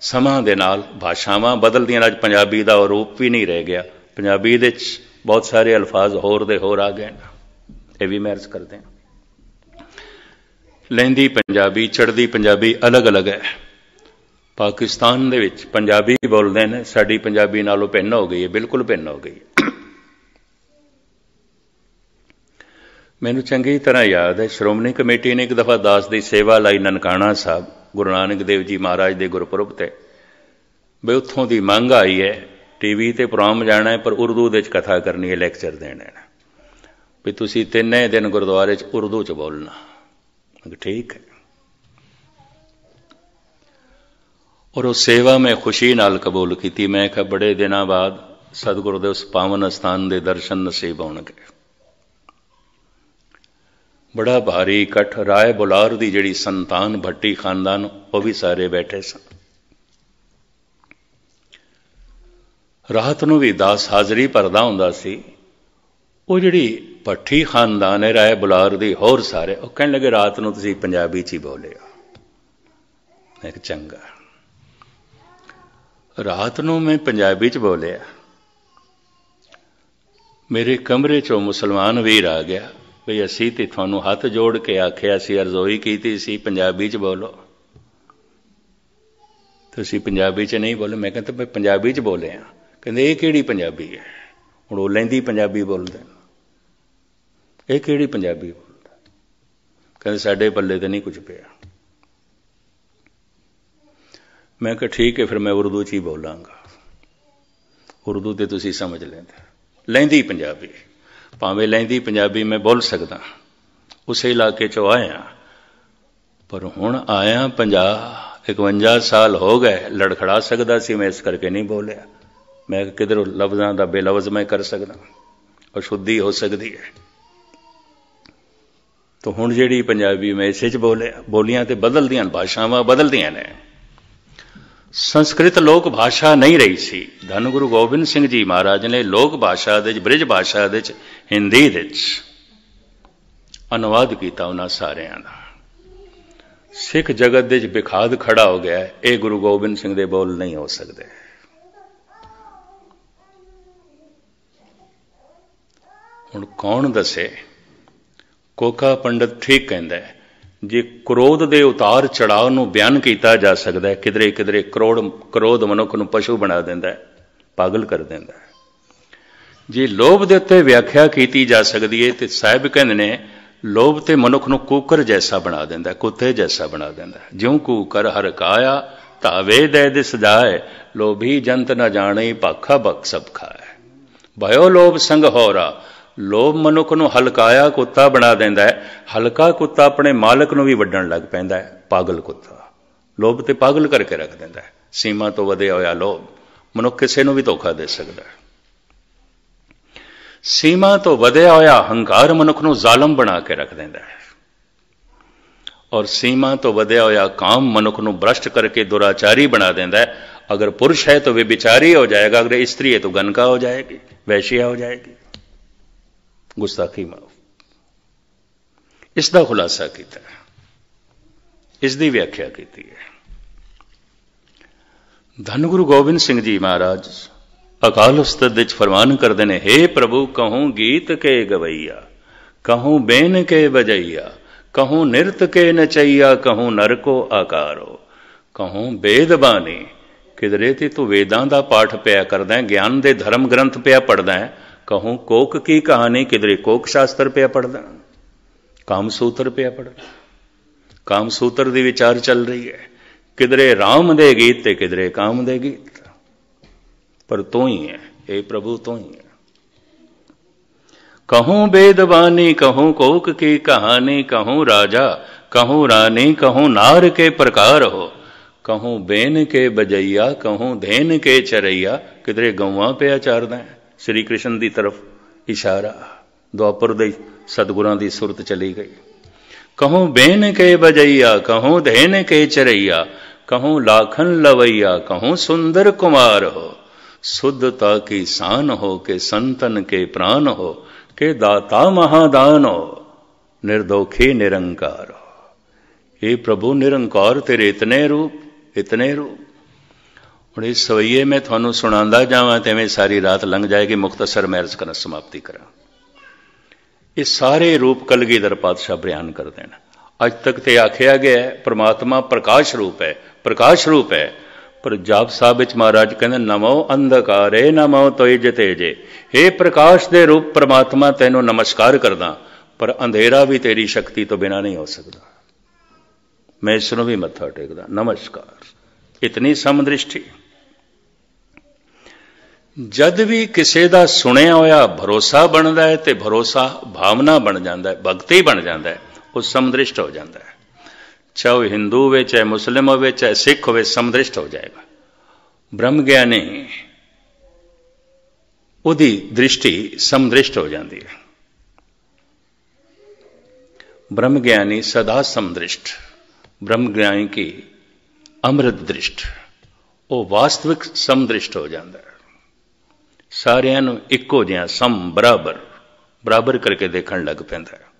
ਸਮਾਂ ਦੇ ਨਾਲ ਭਾਸ਼ਾਵਾਂ ਬਦਲਦੀਆਂ, ਅੱਜ ਪੰਜਾਬੀ ਦਾ ਉਹ ਰੂਪ ਵੀ ਨਹੀਂ ਰਹਿ ਗਿਆ। ਪੰਜਾਬੀ ਦੇ ਵਿੱਚ ਬਹੁਤ ਸਾਰੇ ਅਲਫਾਜ਼ ਹੋਰ ਦੇ ਹੋਰ ਆ ਗਏ ਨੇ, ਇਹ ਵੀ ਮੈਂ ਅਰਜ਼ ਕਰਦੇ ਹਾਂ। ਲਹਿੰਦੀ ਪੰਜਾਬੀ, ਚੜ੍ਹਦੀ ਪੰਜਾਬੀ ਅਲੱਗ ਅਲੱਗ ਹੈ। ਪਾਕਿਸਤਾਨ ਦੇ ਵਿੱਚ ਪੰਜਾਬੀ ਬੋਲਦੇ ਨੇ, ਸਾਡੀ ਪੰਜਾਬੀ ਨਾਲੋਂ ਭਿੰਨ ਹੋ ਗਈ ਹੈ, ਬਿਲਕੁਲ ਭਿੰਨ ਹੋ ਗਈ ਹੈ। ਮੈਨੂੰ ਚੰਗੀ ਤਰ੍ਹਾਂ ਯਾਦ ਹੈ, ਸ਼੍ਰੋਮਣੀ ਕਮੇਟੀ ਨੇ ਇੱਕ ਦਫਾ ਦਾਸ ਦੀ ਸੇਵਾ ਲਾਈ ਨਨਕਾਣਾ ਸਾਹਿਬ, ਗੁਰੂ ਨਾਨਕ ਦੇਵ ਜੀ ਮਹਾਰਾਜ ਦੇ ਗੁਰਪੁਰਬ ਤੇ। ਬਈ ਉੱਥੋਂ ਦੀ ਮੰਗ ਆਈ ਹੈ, ਟੀਵੀ ਤੇ ਪ੍ਰੋਗਰਾਮ ਜਾਣਾ ਹੈ, ਪਰ ਉਰਦੂ ਦੇ ਵਿੱਚ ਕਥਾ ਕਰਨੀ ਹੈ, ਲੈਕਚਰ ਦੇਣੇ ਨੇ, ਵੀ ਤੁਸੀਂ 3 ਦਿਨ ਗੁਰਦੁਆਰੇ 'ਚ ਉਰਦੂ 'ਚ ਬੋਲਣਾ। ਠੀਕ ਹੈ। ਔਰ ਉਹ ਸੇਵਾ ਮੈਂ ਖੁਸ਼ੀ ਨਾਲ ਕਬੂਲ ਕੀਤੀ। ਮੈਂ ਕਿਹਾ ਬੜੇ ਦਿਨਾਂ ਬਾਅਦ ਸਤਿਗੁਰੂ ਦੇ ਉਸ ਪਾਵਨ ਅਸਥਾਨ ਦੇ ਦਰਸ਼ਨ ਨਸੀਬ ਹੋਣਗੇ। ਬੜਾ ਭਾਰੀ ਇਕੱਠ, ਰਾਏ ਬੁਲਾਰ ਦੀ ਜਿਹੜੀ ਸੰਤਾਨ ਭੱਟੀ ਖਾਨਦਾਨ, ਉਹ ਵੀ ਸਾਰੇ ਬੈਠੇ ਸਨ। ਰਾਤ ਨੂੰ ਵੀ ਦਾਸ ਹਾਜ਼ਰੀ ਭਰਦਾ ਹੁੰਦਾ ਸੀ। ਉਹ ਜਿਹੜੀ ਭੱਟੀ ਖਾਨਦਾਨ ਹੈ ਰਾਏ ਬੁਲਾਰ ਦੀ, ਹੋਰ ਸਾਰੇ, ਉਹ ਕਹਿਣ ਲੱਗੇ ਰਾਤ ਨੂੰ ਤੁਸੀਂ ਪੰਜਾਬੀ 'ਚ ਹੀ ਬੋਲਿਓ। ਮੈਂ ਕਿਹਾ ਚੰਗਾ। ਰਾਤ ਨੂੰ ਮੈਂ ਪੰਜਾਬੀ 'ਚ ਬੋਲਿਆ। ਮੇਰੇ ਕਮਰੇ 'ਚੋਂ ਮੁਸਲਮਾਨ ਵੀਰ ਆ ਗਿਆ, ਬਈ ਅਸੀਂ ਤੇ ਤੁਹਾਨੂੰ ਹੱਥ ਜੋੜ ਕੇ ਆਖਿਆ ਸੀ, ਅਰਜ਼ੋਈ ਕੀਤੀ ਸੀ ਪੰਜਾਬੀ 'ਚ ਬੋਲੋ, ਤੁਸੀਂ ਪੰਜਾਬੀ 'ਚ ਨਹੀਂ ਬੋਲੇ। ਮੈਂ ਕਹਿੰਦਾ ਮੈਂ ਪੰਜਾਬੀ 'ਚ ਬੋਲਿਆ। ਕਹਿੰਦੇ ਇਹ ਕਿਹੜੀ ਪੰਜਾਬੀ ਹੈ? ਹੁਣ ਉਹ ਲਹਿੰਦੀ ਪੰਜਾਬੀ ਬੋਲਦੇ, ਇਹ ਕਿਹੜੀ ਪੰਜਾਬੀ ਬੋਲਦਾ? ਕਹਿੰਦੇ ਸਾਡੇ ਪੱਲੇ ਤੇ ਨਹੀਂ ਕੁਝ ਪਿਆ। ਮੈਂ ਕਿਹਾ ਠੀਕ ਹੈ, ਫਿਰ ਮੈਂ ਉਰਦੂ 'ਚ ਹੀ ਬੋਲਾਂਗਾ, ਉਰਦੂ ਤੇ ਤੁਸੀਂ ਸਮਝ ਲੈਂਦੇ। ਲਹਿੰਦੀ ਪੰਜਾਬੀ, ਭਾਵੇਂ ਲਹਿੰਦੀ ਪੰਜਾਬੀ ਮੈਂ ਬੋਲ ਸਕਦਾ, ਉਸੇ ਇਲਾਕੇ 'ਚੋਂ ਆਇਆ, ਪਰ ਹੁਣ ਆਇਆ 50-51 ਸਾਲ ਹੋ ਗਏ, ਲੜਖੜਾ ਸਕਦਾ ਸੀ ਮੈਂ, ਇਸ ਕਰਕੇ ਨਹੀਂ ਬੋਲਿਆ। ਮੈਂ ਕਿਧਰੋਂ ਲਫ਼ਜ਼ਾਂ ਦਾ ਬੇਲਫ਼ਜ਼ ਮੈਂ ਕਰ ਸਕਦਾ, ਅਸ਼ੁੱਧੀ ਹੋ ਸਕਦੀ ਹੈ। ਤਾਂ ਹੁਣ ਜਿਹੜੀ ਪੰਜਾਬੀ ਮੈਂ ਇਸੇ 'ਚ ਬੋਲੀਆਂ ਤੇ ਬਦਲਦੀਆਂ, ਭਾਸ਼ਾਵਾਂ ਬਦਲਦੀਆਂ ਨੇ। ਸੰਸਕ੍ਰਿਤ ਲੋਕ ਭਾਸ਼ਾ ਨਹੀਂ ਰਹੀ ਸੀ। ਧੰਨ ਗੁਰੂ ਗੋਬਿੰਦ ਸਿੰਘ ਜੀ ਮਹਾਰਾਜ ਨੇ ਲੋਕ ਭਾਸ਼ਾ ਦੇ, ਬ੍ਰਿਜ ਭਾਸ਼ਾ ਦੇ, ਹਿੰਦੀ ਦੇ ਅਨੁਵਾਦ ਕੀਤਾ ਉਹਨਾਂ ਸਾਰਿਆਂ ਦਾ। सिख जगत दे विखाद खड़ा हो गया, ये गुरु गोबिंद सिंह दे बोल नहीं हो सकते। हुण कौन दसे? कोका पंडित ठीक कहता है, जे क्रोध दे उतार चढ़ाव नूं बयान किया जा सकता है, किधरे किधरे क्रोध मनुख नूं पशु बना देंदा है, पागल कर देंदा है। जे लोभ दे उत्ते व्याख्या की जा सकती है तो साहिब कहंदे ने लोभ ते मनुख नूं कूकर जैसा बना देंदा है, कुत्ते जैसा बना देंदा है। ज्यों कूकर हर काया तावे दे दिस जाए, लोभी जंत न जाने पाखा बक सब खाए। भयो लोभ संग होरा, लोभ मनुख नूं हलकाया कुत्ता बना देंदा है। हलका कुत्ता अपने मालक नूं भी वड्डण लग पैंदा है, पागल कुत्ता। लोभ ते पागल करके रख देंदा है। सीमा तो वधिया होया लोभ, मनुख किसी नूं भी धोखा दे सकदा है। सीमा तो वधिया होया हंकार मनुख नूं जालम बना के रख देंदा है। और सीमा तो वधिया होया काम मनुख नूं भ्रष्ट करके दुराचारी बना देंदा है। अगर पुरुष है तो व्यभिचारी हो जाएगा, अगर स्त्री है तो गनका हो जाएगी, वैश्या हो जाएगी। गुस्ताखी माफ। इसका खुलासा किया, इसकी व्याख्या की है। धन गुरु गोबिंद सिंह जी महाराज अकाल उस्तद फरमान करते हैं, हे प्रभु कहूं गीत के गवैया, कहूं बेन के बजैया, कहूं नृत के नचैया, कहूं नर को आकारो, कहूं वेद बानी। किधरे ते तू वेदां दा पाठ पिया करदा है, ज्ञान दे धर्म ग्रंथ पिया पढ़दा है। कहूं कोक की कहानी, किधरे कोक शास्त्र पिया पढ़दा, काम सूत्र पिया पढ़दा, काम सूत्र दी विचार चल रही है। किधरे राम दे गीत ते किधरे काम दे गीत, पर तू ही है, हे प्रभु तू ही है। कहूं वेदवानी, कहूं कोक की कहानी, कहूं राजा, कहूं रानी, कहूं नार के प्रकार हो, कहूं बेन के बजैया, कहूं धेन के चरैया। किधरे गौवां पे चारदा है, श्री कृष्ण की तरफ इशारा, द्वापर दे सतगुरां दी सुरत चली गई। कहूं बेन के बजैया, कहूं धेन के चरैया, कहूं लाखन लवैया, कहूं सुंदर कुमार हो, शुद्धता की शान हो, के संतन के प्राण हो, के दाता महादान हो, निर्दोखी निरंकार हो। हे प्रभु निरंकार तेरे इतने रूप, इतने रूप। हुण इस सवैये में थानू सुणांदा जावां तेवें सारी रात लंघ जाएगी। मुख्तसर मैं अर्ज करना समाप्ति करा। ये सारे रूप कलगीधर पातशाह बयान कर देना। अज तक तो आख्या गया है परमात्मा प्रकाश रूप है, प्रकाश रूप है। पर जाप साहब विच महाराज कहते नमो अंधकारे नमो तोज तेजे। हे प्रकाश दे रूप परमात्मा तेनों नमस्कार करदा, पर अंधेरा भी तेरी शक्ति तो बिना नहीं हो सकता। मैं इसनों भी मत्था टेकदा, नमस्कार। इतनी समदृष्टि। जद भी किसी का सुनिया होया भरोसा बनता है तो भरोसा भावना बन जाता है, भगती बन जाता है, वो समदृष्ट हो जाता है। चाहे वह हिंदू हो, चाहे मुस्लिम हो, चाहे सिख हो, समदृष्ट हो जाएगा। ब्रह्म ज्ञानी उदी दृष्टि समदृष्ट हो जाती है। ब्रह्म ज्ञानी सदा समदृष्ट, ब्रह्म ज्ञानी की अमृत दृष्ट, वो वास्तविक समदृष्ट हो जाता है। सारियां नूं इक्को जिहा सम बराबर बराबर करके देखण लग पैंदा है।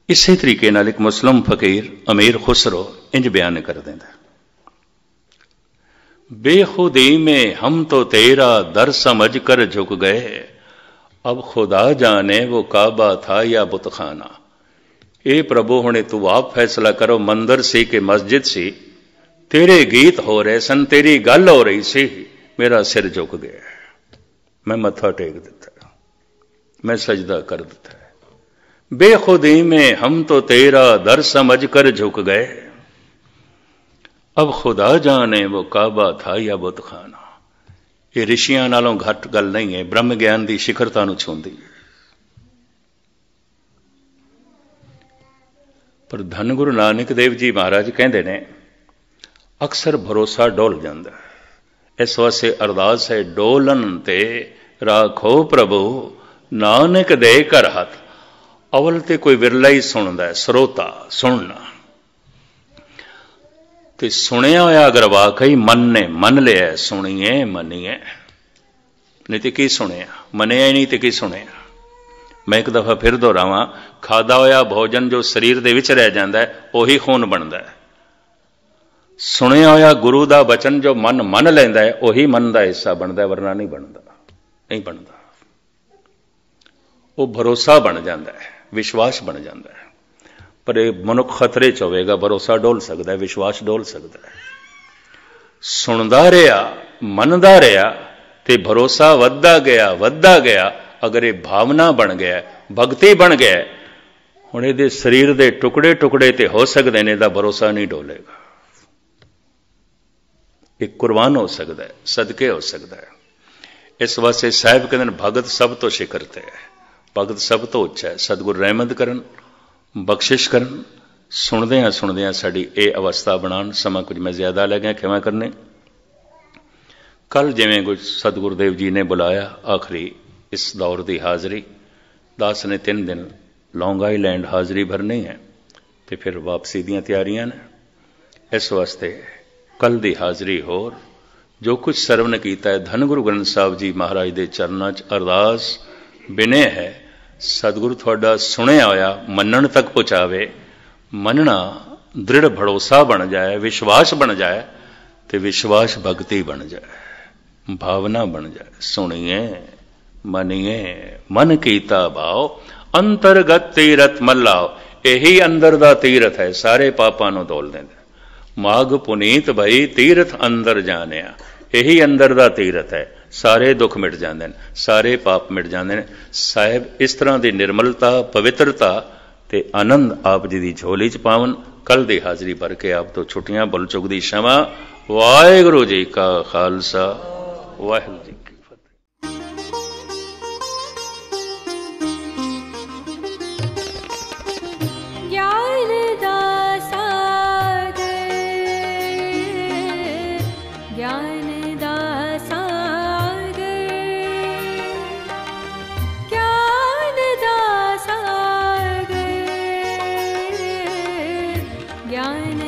इसे तरीके नाल एक मुस्लिम फकीर अमीर खुसरो इंज बयान कर देंदा, बेखुदी में हम तो तेरा दर समझ कर झुक गए, अब खुदा जाने वो काबा था या बुतखाना। ए प्रभु हुणे तू आप फैसला करो, मंदिर सी कि मस्जिद सी, तेरे गीत हो रहे सन, तेरी गल हो रही सी, मेरा सिर झुक गया, मैं मत्था टेक दिता, मैं सजदा कर दिता है। बेखुदी में हम तो तेरा दर समझ कर झुक गए, अब खुदा जाने वो काबा था या बुतखाना। ये ऋषियां नालों घट गल नहीं है, ब्रह्म ज्ञान की शिखरता नूं छूंदी है। पर धन गुरु नानक देव जी महाराज कहते ने अक्सर भरोसा डोल जाता है। इस वास्ते अरदास है, डोलन ते राखो प्रभु नानक दे कर हथ। अवल ते कोई विरला ही सुनता है, श्रोता सुनना ते सुनिया होया अगर वाकई मन ने मन लिया, सुनिए मनीए, नहीं तो की सुनिया, मनिया ही नहीं तो की सुनिया। मैं एक दफ़ा फिर दोहरावां, खादा होया भोजन जो शरीर दे विच रह जाता है उही खून बनता है। सुनिया होया गुरु का वचन जो मन मन लैंदा है उही मन का हिस्सा बनता है, वरना नहीं बनता, नहीं बनता। वो भरोसा बन जाता है, विश्वास बन जाता है। पर यह मनुख खतरे च होवेगा, भरोसा डोल सकता है, विश्वास डोल सकता है। सुनता रहा, मनदा रहा ते भरोसा वधदा गया। अगर ये भावना बन गया, भगती बन गया, हुण इहदे शरीर के टुकड़े टुकड़े ते हो सकते हैं, इहदा भरोसा नहीं डोलेगा। एक कुर्बान हो सकता है, सदके हो सकता है। इस वास्ते साहिब कहते हैं भगत सब तो शिखर ते है, भगत सब तो उच्चा है। सतगुरु रहमत करन, बख्शिश करन, सुनदियां साड़ी ये अवस्था बनान। समा कुछ मैं ज्यादा ले गया, क्षमा करने। कल जिवें कुछ सतगुरुदेव जी ने बुलाया आखिरी इस दौर की हाज़री, दास ने 3 दिन लॉन्ग आईलैंड हाज़री भरनी है तो फिर वापसी दी तैयारियां ने। इस वास्ते कल की हाज़री होर जो कुछ सरवण किया है, धन गुरु ग्रंथ साहब जी महाराज के चरणों च अरदास विनय है, सतगुरु थोड़ा सुनिया होया मनन तक पहुँचावे। मनना दृढ़ भरोसा बन जाए, विश्वास बन जाए, तो विश्वास भगती बन जाए, भावना बन जाए। सुनिए मनिए मन कीता भाव, अंतरगत तीरथ मल्लाओ। यही अंदर दा तीरथ है, सारे पापां नूं धोल देंदा। माग पुनीत भई तीरथ अंदर जानिया, यही अंदर दा तीरथ है, सारे दुख मिट जाते हैं, सारे पाप मिट जाते हैं। साहिब इस तरह की निर्मलता, पवित्रता ते आनंद आप जी की झोली च पावन। कल की हाज़री भर के आप तो छुट्टियां, भुल चुक दी क्षमा। वाहिगुरू जी का खालसा, वाहिगुरू जी की फतेह। ज्ञान दा सागर, ज्ञान दा सागर, ज्ञान दा सागर, ज्ञान